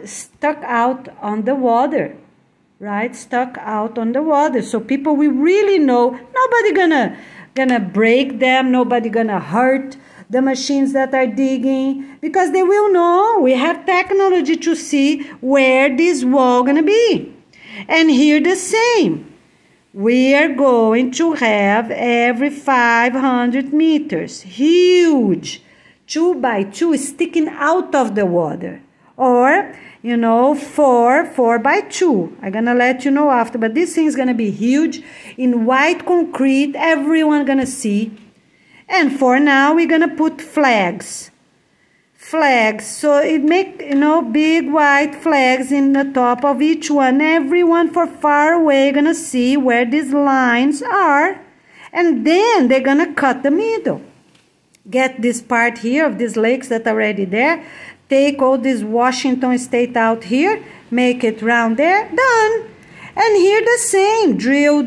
stuck out on the water, right? Stuck out on the water. So people we really know, nobody gonna break them, nobody gonna hurt the machines that are digging, because they will know. We have technology to see where this wall gonna be. And here the same. We are going to have every 500 meters, huge, 2 by 2 sticking out of the water. Or, you know, 4 by 2. I'm going to let you know after, but this thing is going to be huge in white concrete, everyone going to see. And for now, we're going to put flags. So it make, you know, big white flags in the top of each one. Everyone for far away gonna see where these lines are, and then they're gonna cut the middle. Get this part here of these lakes that are already there. Take all this Washington State out here, make it round there, done. And here the same, drill,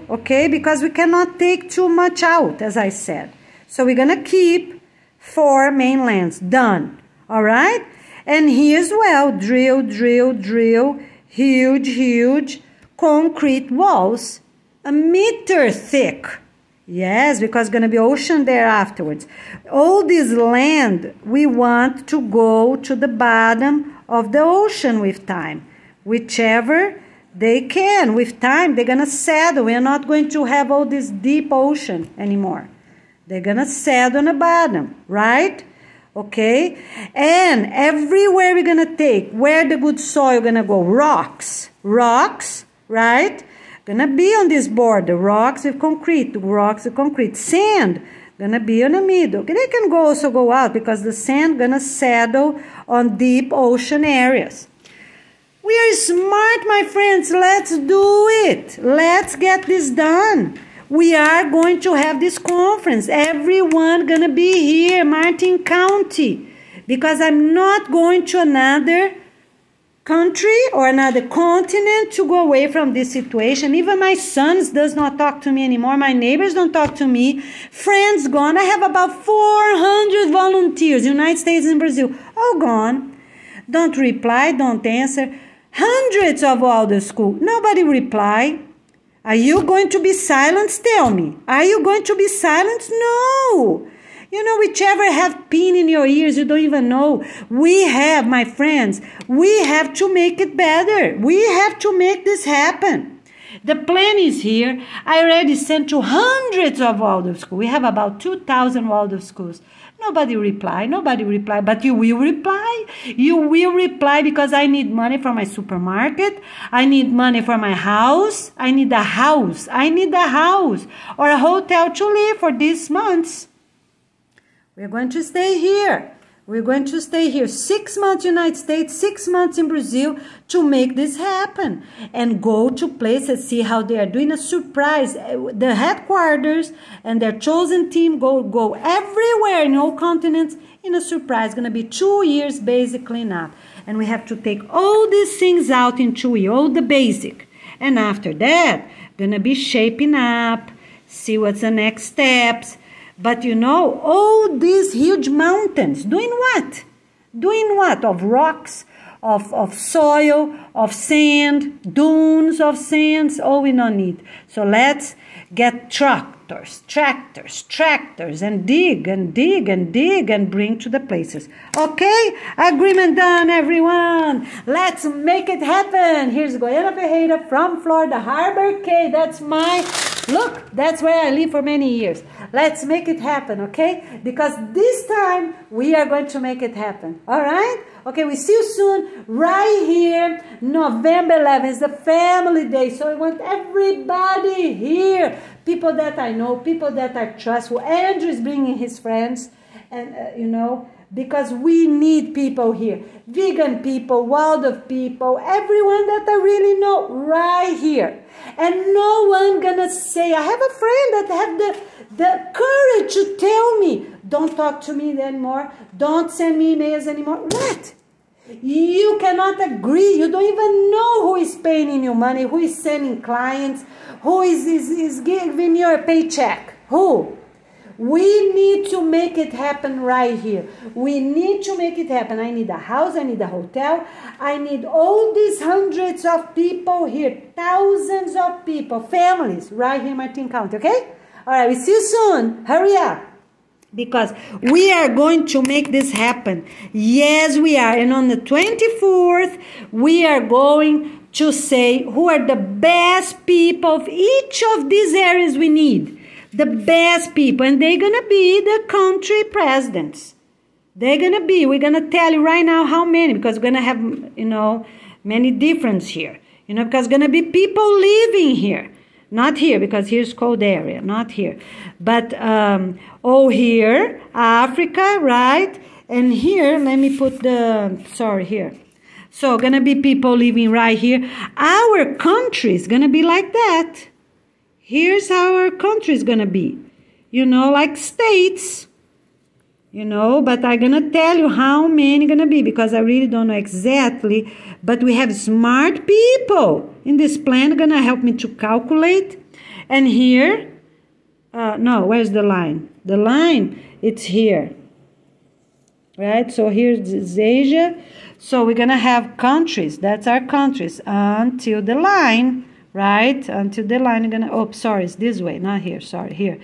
okay, because we cannot take too much out, as I said. So we're going to keep 4 mainlands. Done. All right? And here as well. Drill. Huge concrete walls. 1 meter thick. Yes, because it's going to be ocean there afterwards. All this land, we want to go to the bottom of the ocean with time. Whichever they can. With time, they're going to settle. We are not going to have all this deep ocean anymore. They're going to settle on the bottom, right? Okay? And everywhere we're going to take, where the good soil going to go? Rocks, right? Going to be on this border. Rocks with concrete. Sand going to be in the middle. They can also go out because the sand going to settle on deep ocean areas. We are smart, my friends. Let's do it. Let's get this done. We are going to have this conference. Everyone gonna be here, Martin County, because I'm not going to another country or another continent to go away from this situation. Even my sons does not talk to me anymore. My neighbors don't talk to me. Friends gone. I have about 400 volunteers, United States and Brazil, all gone. Don't reply, don't answer. Hundreds of all the school. Nobody reply. Are you going to be silenced? Tell me. Are you going to be silenced? No. You know, whichever have pin in your ears, you don't even know. We have, my friends, we have to make it better. We have to make this happen. The plan is here. I already sent to hundreds of Waldorf schools. We have about 2,000 Waldorf schools. Nobody reply, but you will reply. reply. You will reply because I need money for my supermarket. I need money for my house. I need a house. I need a house or a hotel to live for these months. We're going to stay here. We're going to stay here 6 months in the United States, 6 months in Brazil to make this happen. And go to places, see how they are doing a surprise. The headquarters and their chosen team go everywhere in all continents in a surprise. It's going to be 2 years basically now. And we have to take all these things out in 2 years, all the basic. And after that, going to be shaping up, see what's the next steps. But you know, all these huge mountains, doing what? Doing what? Of rocks, of soil, of sand, dunes of sands, all we don't need. So let's get tractors, and dig and bring to the places. Okay? Agreement done, everyone. Let's make it happen. Here's Goiânia Ferreira from Florida, Harbor Cay. That's my... Look, that's where I live for many years. Let's make it happen, okay? Because this time, we are going to make it happen, all right? Okay, we see you soon, right here, November 11th. It's the family day, so I want everybody here. People that I know, people that I trust. Well, Andrew is bringing his friends, and, you know, because we need people here. Vegan people, Waldorf people, everyone that I really know right here. And no one gonna say, I have a friend that have the courage to tell me, don't talk to me anymore, don't send me emails anymore. What? You cannot agree. You don't even know who is paying you money, who is sending clients, who is giving you a paycheck. Who? We need to make it happen right here. We need to make it happen. I need a house. I need a hotel. I need all these hundreds of people here. Thousands of people. Families right here in Martin County. Okay? All right. We'll see you soon. Hurry up. Because we are going to make this happen. Yes, we are. And on the 24th, we are going to say who are the best people of each of these areas we need. The best people, and they're going to be the country presidents. They're going to be, we're going to tell you right now how many, because we're going to have, you know, many difference here. You know, because going to be people living here. Not here, because here's cold area, not here. But, oh, here, Africa, right? And here, let me put the, sorry, here. So, going to be people living right here. Our country is going to be like that. Here's how our country is going to be. You know, like states. You know, but I'm going to tell you how many going to be because I really don't know exactly. But we have smart people in this plan going to help me to calculate. And here, no, where's the line? The line, it's here. Right? So here's Asia. So we're going to have countries. That's our countries until the line. Right? Until the line, you're gonna, oh, sorry, it's this way, not here, sorry, here.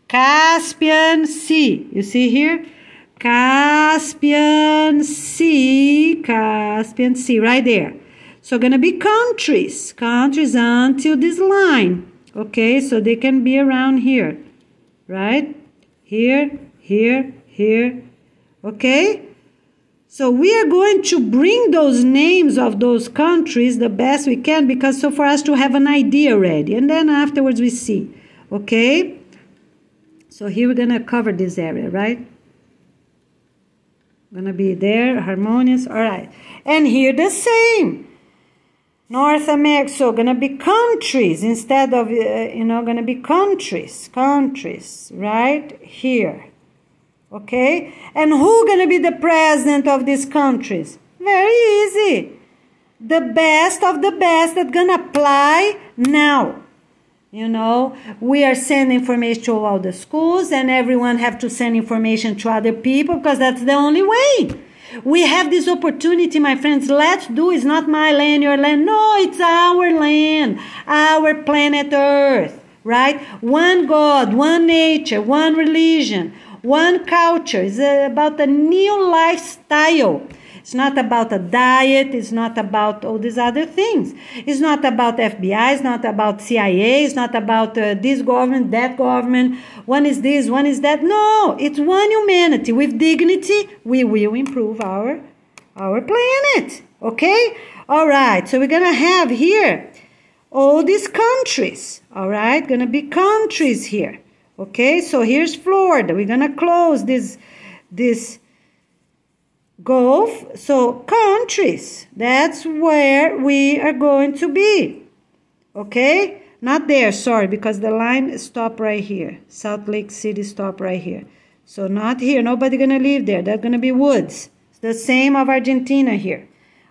Caspian Sea, you see here? Caspian Sea, right there. So gonna be countries until this line, okay? So they can be around here, right? Here, okay? So we are going to bring those names of those countries the best we can because so for us to have an idea already. And then afterwards we see. Okay? So here we're going to cover this area, right? Going to be there, Harmonious. All right. And here the same. North America. So going to be countries instead of, you know, going to be countries. Countries, right? Here. Okay? And who gonna be the president of these countries? Very easy. The best of the best that gonna apply now. You know, we are sending information to all the schools and everyone have to send information to other people because that's the only way. We have this opportunity, my friends. Let's do. It's not my land, your land. No, it's our land, our planet Earth, right? One God, one nature, one religion, one culture. It's about a new lifestyle. It's not about a diet. It's not about all these other things. It's not about FBI. It's not about CIA. It's not about this government, that government. One is this, one is that. No, it's one humanity. With dignity, we will improve our our planet, okay? All right, so we're gonna have here all these countries, all right? Gonna be countries here, okay? So here's Florida. We're gonna close this Gulf. So countries, that's where we are going to be, okay? Not there, sorry, because the line stopped right here. Salt Lake City stopped right here. So not here, nobody gonna live there. That's gonna be woods. It's the same of Argentina here,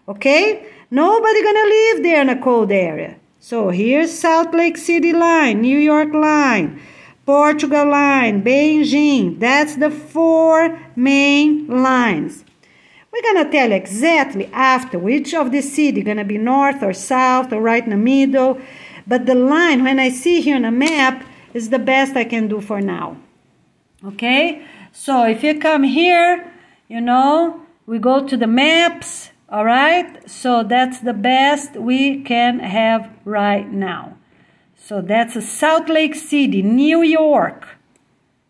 okay? Nobody gonna live there in a cold area. So here's Salt Lake City line, New York line, Portugal line, Beijing. That's the 4 main lines. We're gonna tell you exactly after which of the city gonna be north or south or right in the middle. But the line, when I see here on a map, is the best I can do for now. Okay? So if you come here, you know, we go to the maps, all right? So that's the best we can have right now. So that's a Salt Lake City, New York.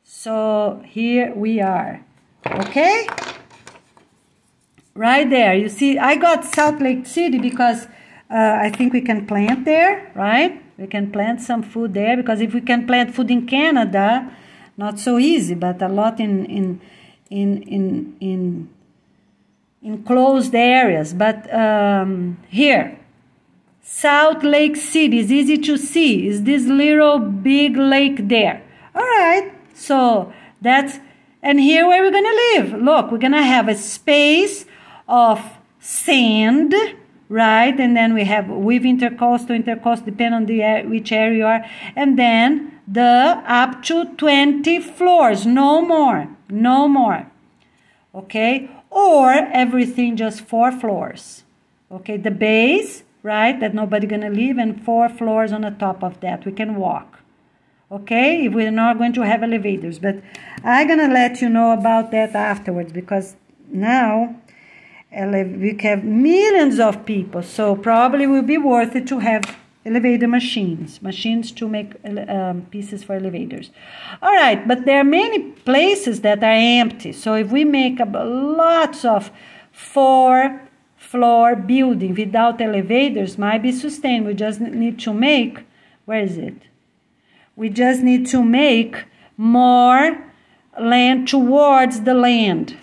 So here we are. Okay? Right there. You see, I got Salt Lake City because I think we can plant there, right? We can plant some food there, because if we can plant food in Canada, not so easy, but a lot in closed areas. But here, Salt Lake City is easy to see. Is this little big lake there? All right. So that's, and here where we're gonna live. Look, we're gonna have a space of sand, right? And then we have with intercoastal, depending on the which area you are. And then the up to 20 floors, no more, no more. Okay? Or everything just 4 floors. Okay, the base, right? That nobody gonna live, and 4 floors on the top of that. We can walk. Okay? If we're not going to have elevators. But I'm gonna let you know about that afterwards, because now we have millions of people, so probably will be worth it to have elevator machines to make pieces for elevators. All right, but there are many places that are empty. So if we make lots of 4-floor building without elevators, might be sustained. We just need to make, where is it? We just need to make more land towards the land.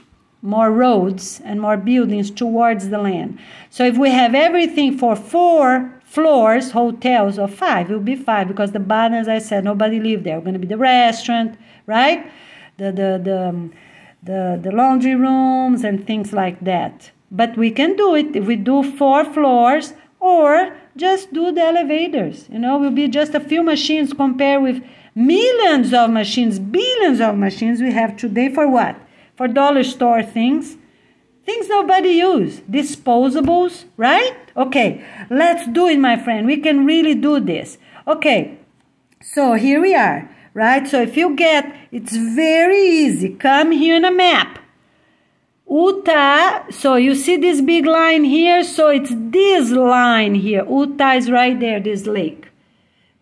More roads and more buildings towards the land. So if we have everything for 4 floors, hotels, or 5, it will be 5, because the bottom, as I said, nobody live there. We're going to be the restaurant, right? The laundry rooms and things like that. But we can do it if we do 4 floors, or just do the elevators. You know, will be just a few machines compared with millions of machines, billions of machines we have today. For what? For dollar store things nobody use, disposables, right? Okay, let's do it, my friend. We can really do this. Okay, so here we are, right? So if you get, it's very easy. Come here on a map. Utah, so you see this big line here? So it's this line here. Utah is right there, this lake.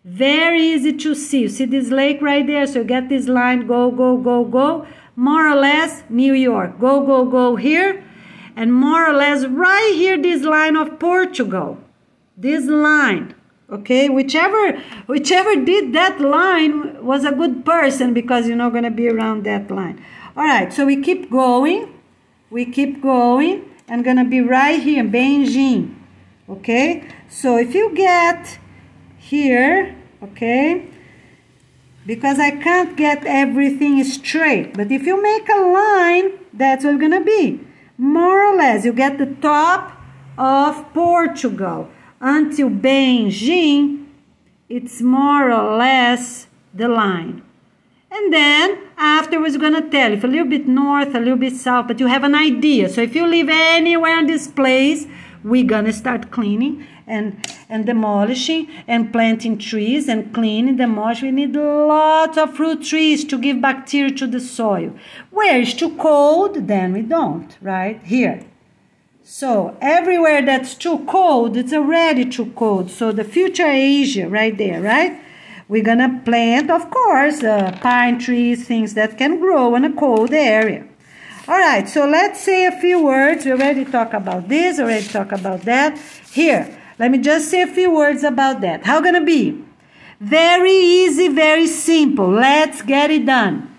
Very easy to see. You see this lake right there? So you get this line, go, go, go, go. More or less New York. Go, go, go here. And more or less right here, this line of Portugal. This line. Okay, whichever did that line was a good person, because you're not going to be around that line. All right, so we keep going. We keep going. And going to be right here, Beijing. Okay, so if you get here, okay, because I can't get everything straight. But if you make a line, that's what it's going to be. More or less, you get the top of Portugal until Beijing. It's more or less the line. And then afterwards, we're going to tell you if a little bit north, a little bit south, but you have an idea. So if you live anywhere in this place, we're going to start cleaning and demolishing and planting trees and cleaning, demolishing. We need lots of fruit trees to give bacteria to the soil. Where it's too cold, then we don't, right? Here. So everywhere that's too cold, it's already too cold. So the future Asia right there, right? We're going to plant, of course, pine trees, things that can grow in a cold area. All right, so let's say a few words. We already talked about this, already talked about that. Here, let me just say a few words about that. How gonna be? Very easy, very simple. Let's get it done.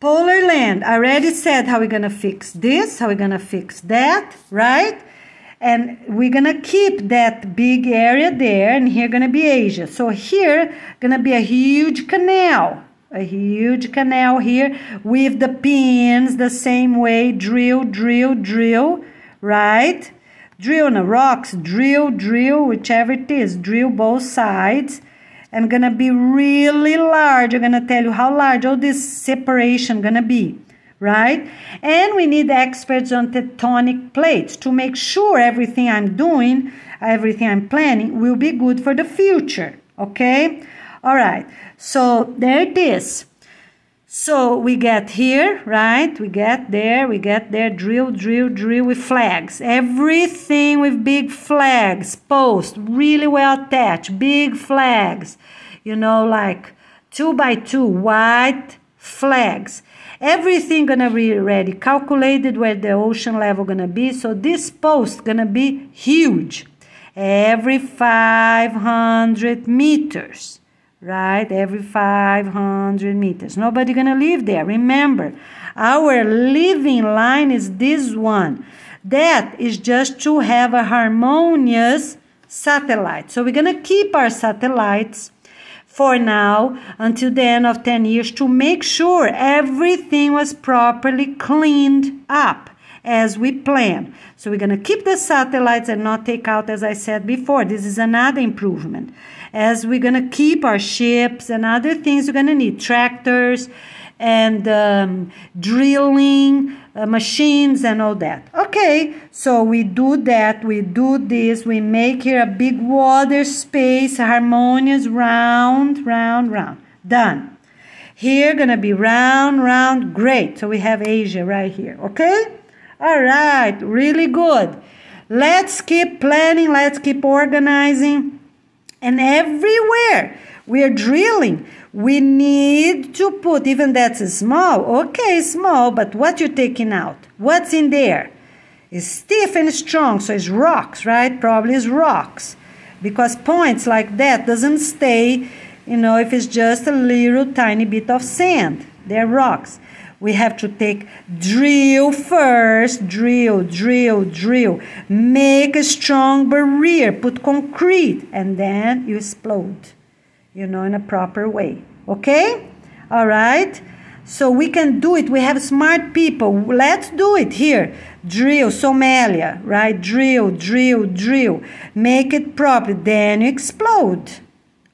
Polar land, I already said how we're gonna fix this, how we're gonna fix that, right? And we're gonna keep that big area there, and here gonna be Asia. So here gonna be a huge canal here with the pins the same way. Drill, drill, drill, right? Drill on the rocks, drill, drill, whichever it is, drill both sides. And gonna be really large. I'm gonna tell you how large all this separation gonna be, right? And we need experts on tectonic plates to make sure everything I'm doing, everything I'm planning will be good for the future, okay? All right, so there it is. So we get here, right? We get there, drill, drill, drill with flags. Everything with big flags, post, really well attached, big flags. You know, like 2 by 2 white flags. Everything gonna be ready, calculated where the ocean level gonna be. So this post gonna be huge, every 500 meters. Right, every 500 meters. Nobody gonna live there. Remember, our living line is this one. That is just to have a harmonious satellite. So we're gonna keep our satellites for now until the end of 10 years to make sure everything was properly cleaned up as we planned. So we're gonna keep the satellites and not take out, as I said before. This is another improvement. As we're going to keep our ships and other things, we're going to need tractors and drilling machines and all that. Okay, so we do that, we do this, we make here a big water space, harmonious, round, round, round. Done. Here going to be round, round, great. So we have Asia right here, okay? All right, really good. Let's keep planning, let's keep organizing. And everywhere we're drilling, we need to put, even that's small, okay, small, but what you're taking out, what's in there? It's stiff and strong, so it's rocks, right? Probably it's rocks. Because points like that doesn't stay, you know, if it's just a little tiny bit of sand. They're rocks. We have to take drill first, drill, drill, drill. Make a strong barrier, put concrete, and then you explode, you know, in a proper way, okay? All right? So we can do it. We have smart people. Let's do it here. Drill, Somalia, right? Drill, drill, drill. Make it proper, then you explode.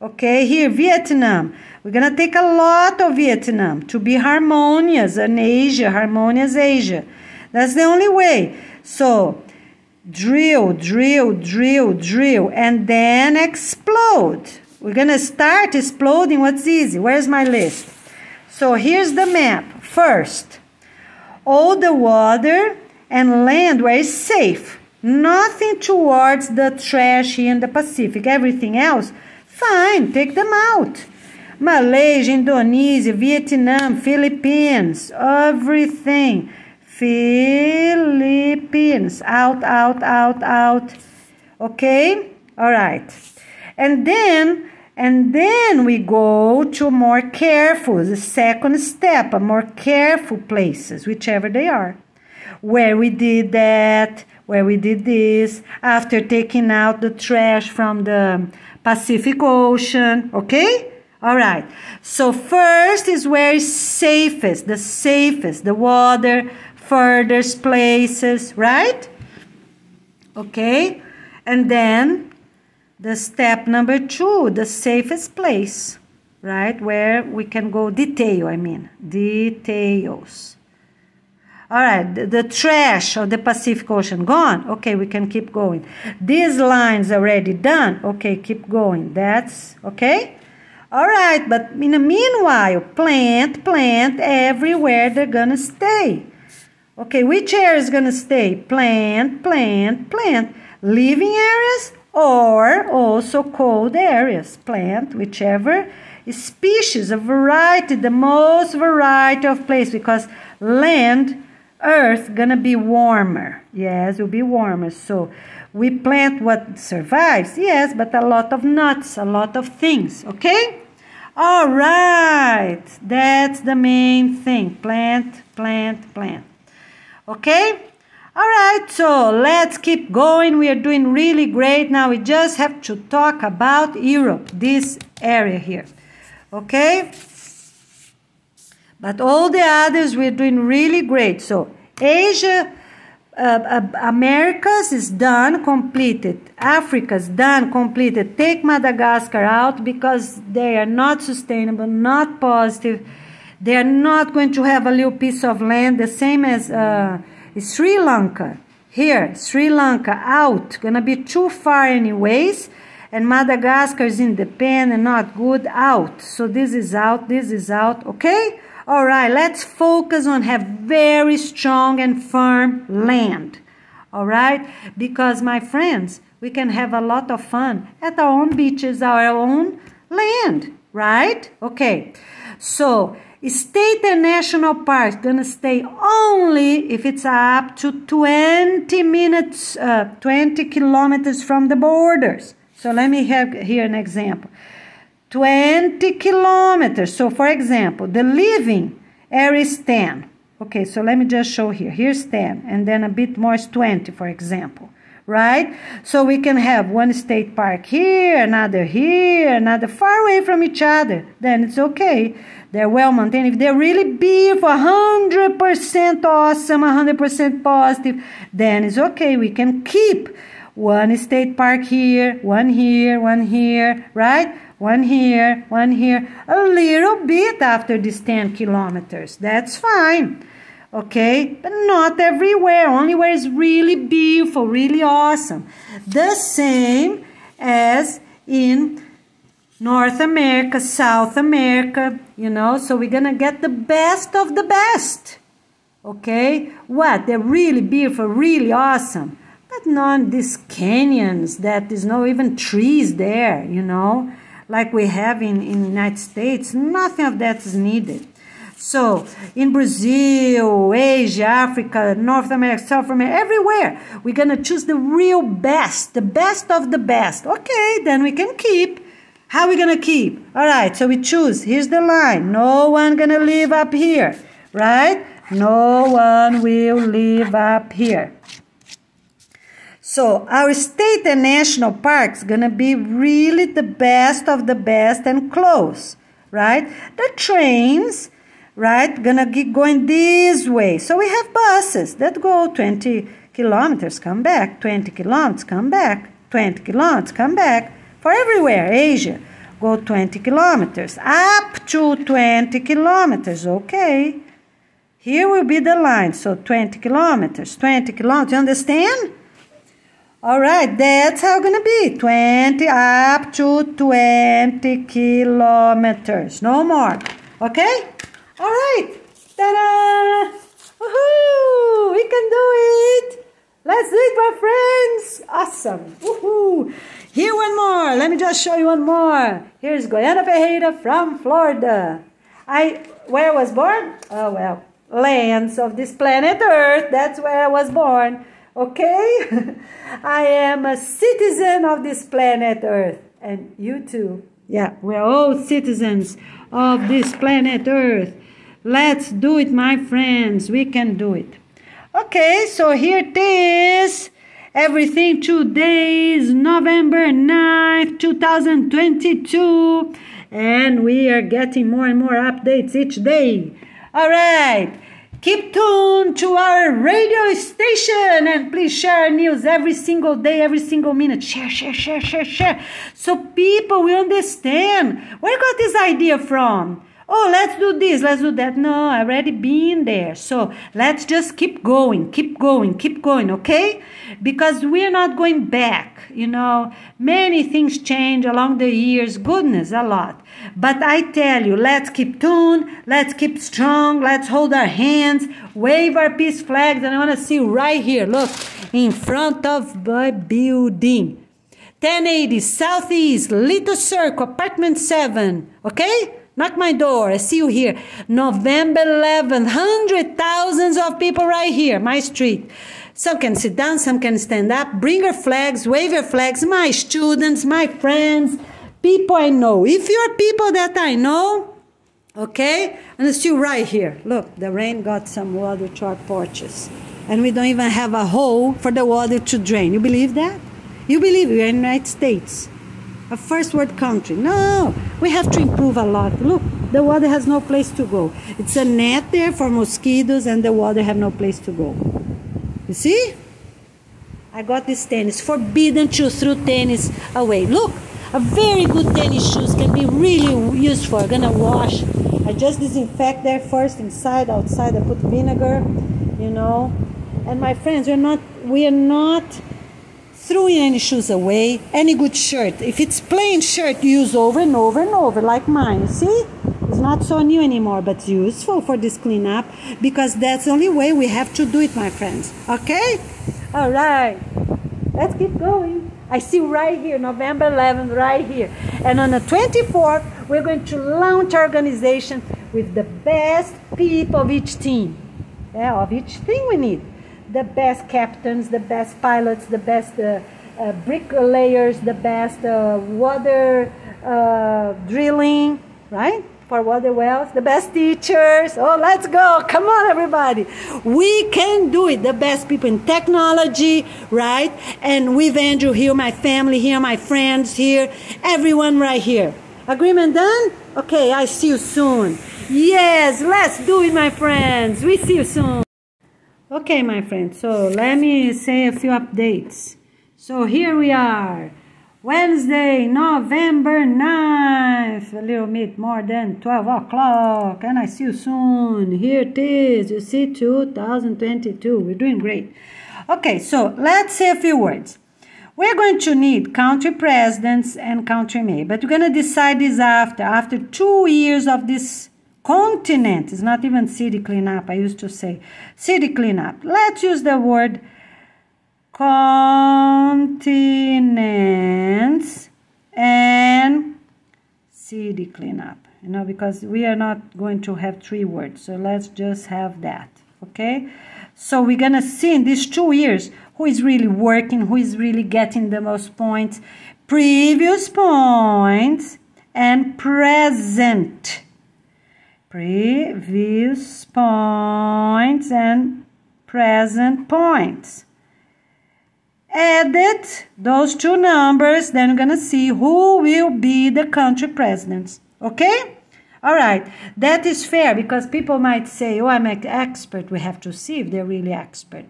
Okay, here, Vietnam. We're going to take a lot of Vietnam to be harmonious in Asia, harmonious Asia. That's the only way. So, drill, drill, drill, drill, and then explode. We're going to start exploding what's easy. Where's my list? So, here's the map. First, all the water and land where it's safe. Nothing towards the trash here in the Pacific. Everything else, fine, take them out. Malaysia, Indonesia, Vietnam, Philippines, everything. Philippines, out, out, out, out. Okay? All right. And then we go to more careful, the second step, a more careful places, whichever they are. Where we did that, where we did this, after taking out the trash from the Pacific Ocean, okay? All right, so first is where is safest, the water, furthest places, right? Okay, and then the step number 2, the safest place, right? Where we can go details. All right, the trash of the Pacific Ocean gone? Okay, we can keep going. These lines already done? Okay, keep going. That's okay? All right, but in the meanwhile, plant everywhere they're going to stay. Okay, which area is going to stay? Plant. Living areas or also cold areas. Plant whichever species, a variety, the most variety of place, because land, earth, gonna be warmer. Yes, will be warmer. So we plant what survives, yes, but a lot of nuts, a lot of things, okay? All right, that's the main thing. Plant, plant, plant. Okay? All right, so let's keep going. We are doing really great. Now we just have to talk about Europe, this area here. Okay? But all the others, we're doing really great. So Asia, Americas is done, completed. Africa's done, completed. Take Madagascar out because they are not sustainable, not positive. They are not going to have a little piece of land, the same as Sri Lanka. Here, Sri Lanka out, gonna be too far anyways. And Madagascar is independent, not good, out. So this is out, okay? All right, let's focus on have very strong and firm land, all right? Because, my friends, we can have a lot of fun at our own beaches, our own land, right? Okay, so state and national parks gonna stay only if it's up to 20 minutes, 20 kilometers from the borders. So let me have here an example. 20 kilometers. So, for example, the living area is 10. Okay, so let me just show here. Here's 10, and then a bit more is 20, for example, right? So we can have one state park here, another far away from each other. Then it's okay. They're well maintained. If they're really beautiful, 100% awesome, 100% positive, then it's okay. We can keep one state park here, one here, right? One here, a little bit after this 10 kilometers. That's fine, okay? But not everywhere, only where it's really beautiful, really awesome. The same as in North America, South America, you know, so we're gonna get the best of the best, okay? What? They're really beautiful, really awesome, but not these canyons that there's no even trees there, you know, like we have in the United States. Nothing of that is needed. So in Brazil, Asia, Africa, North America, South America, everywhere, we're going to choose the real best, the best of the best. Okay, then we can keep. How are we going to keep? All right, so we choose. Here's the line. No one going to live up here, right? No one will live up here. So our state and national parks gonna be really the best of the best and close, right? The trains, right, gonna keep going this way. So we have buses that go 20 kilometers, come back, 20 kilometers, come back, 20 kilometers, come back. For everywhere, Asia, go 20 kilometers, up to 20 kilometers, okay? Here will be the line, so 20 kilometers, you understand? All right, that's how it's going to be, 20 up to 20 kilometers, no more, okay? All right, ta-da! Woohoo! We can do it! Let's do it, my friends! Awesome! Woohoo! Here one more, let me just show you one more. Here's Goiânia Ferreira from Florida. Where I was born? Oh, well, lands of this planet Earth, that's where I was born. Okay? I am a citizen of this planet Earth. And you too. Yeah, we're all citizens of this planet Earth. Let's do it, my friends. We can do it. Okay, so here it is. Everything today is November 9th, 2022. And we are getting more and more updates each day. All right. Keep tuned to our radio station and please share news every single day, every single minute. Share. So people will understand. Where got this idea from? Oh, let's do this, let's do that. No, I already been there. So let's just keep going, okay? Because we're not going back, you know. Many things change along the years, goodness, a lot. But I tell you, let's keep tuned, let's keep strong, let's hold our hands, wave our peace flags. And I want to see you right here, look, in front of the building. 1080 Southeast, Little Circle, Apartment 7, okay? Knock my door. I see you here. November 11th, hundreds, thousands of people right here, my street. Some can sit down, some can stand up. Bring your flags, wave your flags. My students, my friends, people I know. If you're people that I know, okay? And it's still right here. Look, the rain got some water to our porches. And we don't even have a hole for the water to drain. You believe that? You believe we're in the United States, a first world country. No, we have to improve a lot. Look, the water has no place to go. It's a net there for mosquitoes and the water have no place to go. You see? I got this tennis. Forbidden to throw tennis away. Look, a very good tennis shoes can be really useful. I'm gonna wash. I just disinfect there first, inside, outside. I put vinegar, you know. And my friends, we are not throwing any shoes away. Any good shirt, if it's plain shirt, use over and over and over, like mine. You see? It's not so new anymore, but useful for this cleanup, because that's the only way we have to do it, my friends. Okay? All right. Let's keep going. I see right here, November 11th, right here. And on the 24th, we're going to launch our organization with the best people of each team. Yeah, of each thing we need. The best captains, the best pilots, the best bricklayers, the best water drilling, right? For water wells, the best teachers. Oh, let's go. Come on, everybody. We can do it. The best people in technology, right? And with Andrew here, my family here, my friends here, everyone right here. Agreement done? Okay, I see you soon. Yes, let's do it, my friends. We see you soon. Okay, my friends, so let me say a few updates. So here we are. Wednesday, November 9th, a little bit more than 12 o'clock, and I see you soon. Here it is, you see, 2022. We're doing great. Okay, so let's say a few words. We're going to need country presidents and country mayor, but we're going to decide this after 2 years of this continent. It's not even city cleanup, I used to say. City cleanup. Let's use the word continents and city cleanup, you know, because we are not going to have 3 words, so let's just have that, okay? So we're gonna see in these 2 years who is really working, who is really getting the most points, previous points and present, previous points and present points. Added those 2 numbers, then we're going to see who will be the country presidents. Okay? All right. That is fair, because people might say, oh, I'm an expert. We have to see if they're really expert.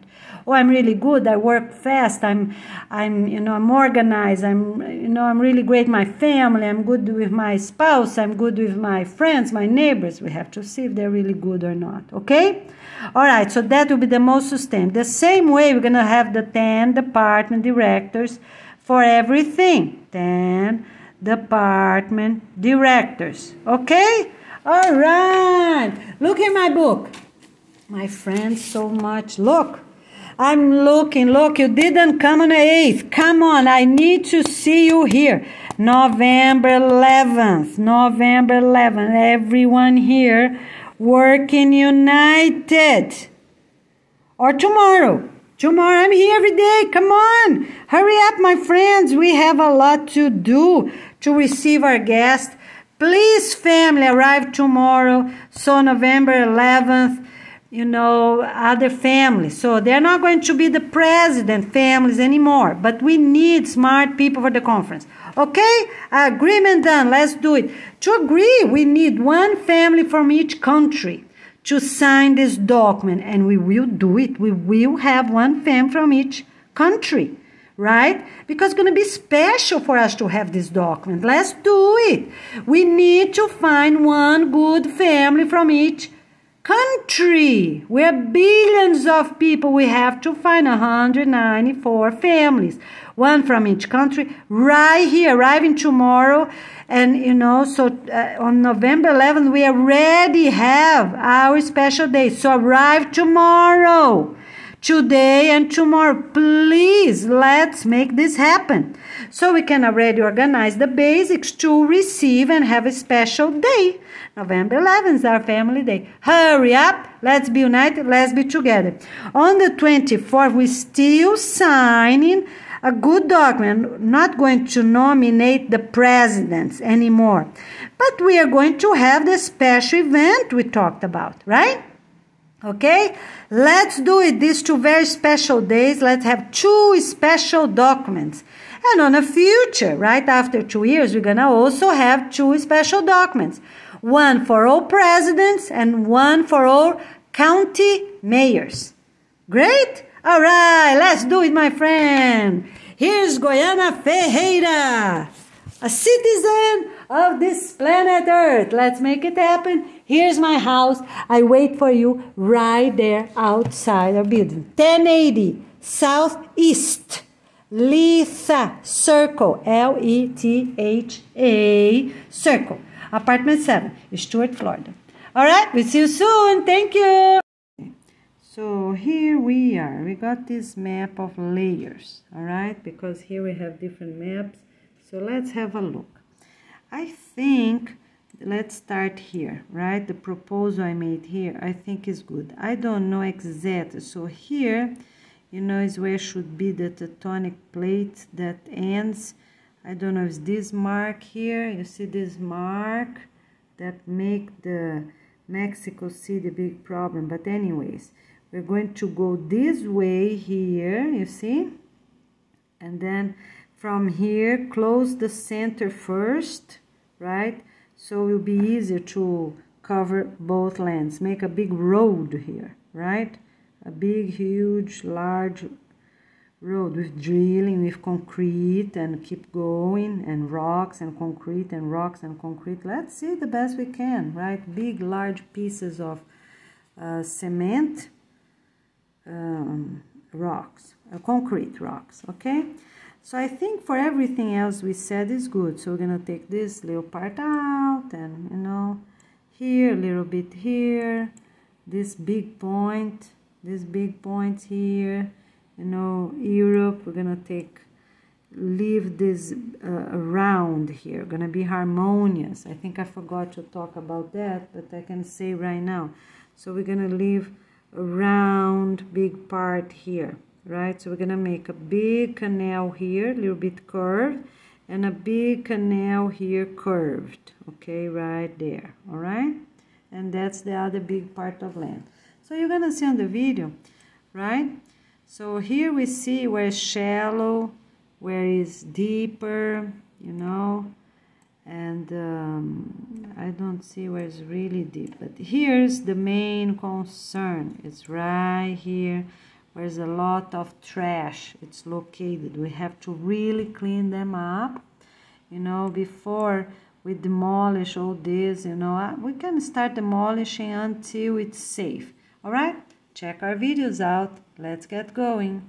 Oh, I'm really good. I work fast. I'm organized. I'm really great. My family. I'm good with my spouse. I'm good with my friends, my neighbors. We have to see if they're really good or not. Okay? All right, so that will be the most sustained. The same way, we're going to have the 10 department directors for everything. 10 department directors. Okay? All right. Look in my book. My friends, so much. Look. I'm looking. Look, you didn't come on the 8th. Come on, I need to see you here. November 11th. November 11th. Everyone here working united. Or tomorrow. Tomorrow, I'm here every day. Come on. Hurry up, my friends. We have a lot to do to receive our guests. Please, family, arrive tomorrow. So November 11th, you know, other families. So they're not going to be the president families anymore. But we need smart people for the conference. Okay? Agreement done. Let's do it. To agree, we need 1 family from each country to sign this document. And we will do it. We will have 1 family from each country. Right? Because it's going to be special for us to have this document. Let's do it. We need to find 1 good family from each country. We're billions of people. We have to find 194 families. 1 from each country. Right here, arriving tomorrow. And, you know, so on November 11th, we already have our special day. So arrive tomorrow today and tomorrow. Please, let's make this happen. So we can already organize the basics to receive and have a special day. November 11th is our family day. Hurry up. Let's be united. Let's be together. On the 24th, we're still signing a good document. Not going to nominate the presidents anymore. But we are going to have the special event we talked about, right? Okay? Let's do it. These 2 very special days. Let's have 2 special documents. And on the future, right after 2 years, we're going to also have 2 special documents. One for all presidents and one for all county mayors. Great? All right, let's do it, my friend. Here's Goiana Ferreira, a citizen of this planet Earth. Let's make it happen. Here's my house. I wait for you right there outside our building. 1080 Southeast Letha Circle, Letha Circle. Apartment 7, Stuart, Florida. All right, we'll see you soon. Thank you. So here we are. We got this map of layers, all right? Because here we have different maps. So let's have a look. I think, let's start here, right? The proposal I made here, I think is good. I don't know exactly. So here, you know, is where should be the tectonic plate that ends. I don't know, is this mark here? You see this mark that make the Mexico City a big problem. But anyways, we're going to go this way here, you see? And then from here, close the center first, right? So it will be easier to cover both lands. Make a big road here, right? A big, huge, large road with drilling, with concrete, and keep going, and rocks and concrete and rocks and concrete. Let's see the best we can, right? Big, large pieces of cement rocks, concrete rocks, okay? So I think for everything else we said is good. So we're gonna take this little part out, and you know, here, a little bit here, this big point, these big points here, you know, Europe, we're gonna leave this round here, gonna be harmonious. I think I forgot to talk about that, but I can say right now. So we're gonna leave a round big part here, right? So we're gonna make a big canal here, a little bit curved, and a big canal here curved, okay, right there, all right? And that's the other big part of land. So you're gonna see on the video, right? So here we see where it's shallow, where it's deeper, you know, and I don't see where it's really deep. But here's the main concern. It's right here, where there's a lot of trash. It's located. We have to really clean them up, you know, before we demolish all this, you know. We can start demolishing until it's safe. All right? Check our videos out. Let's get going.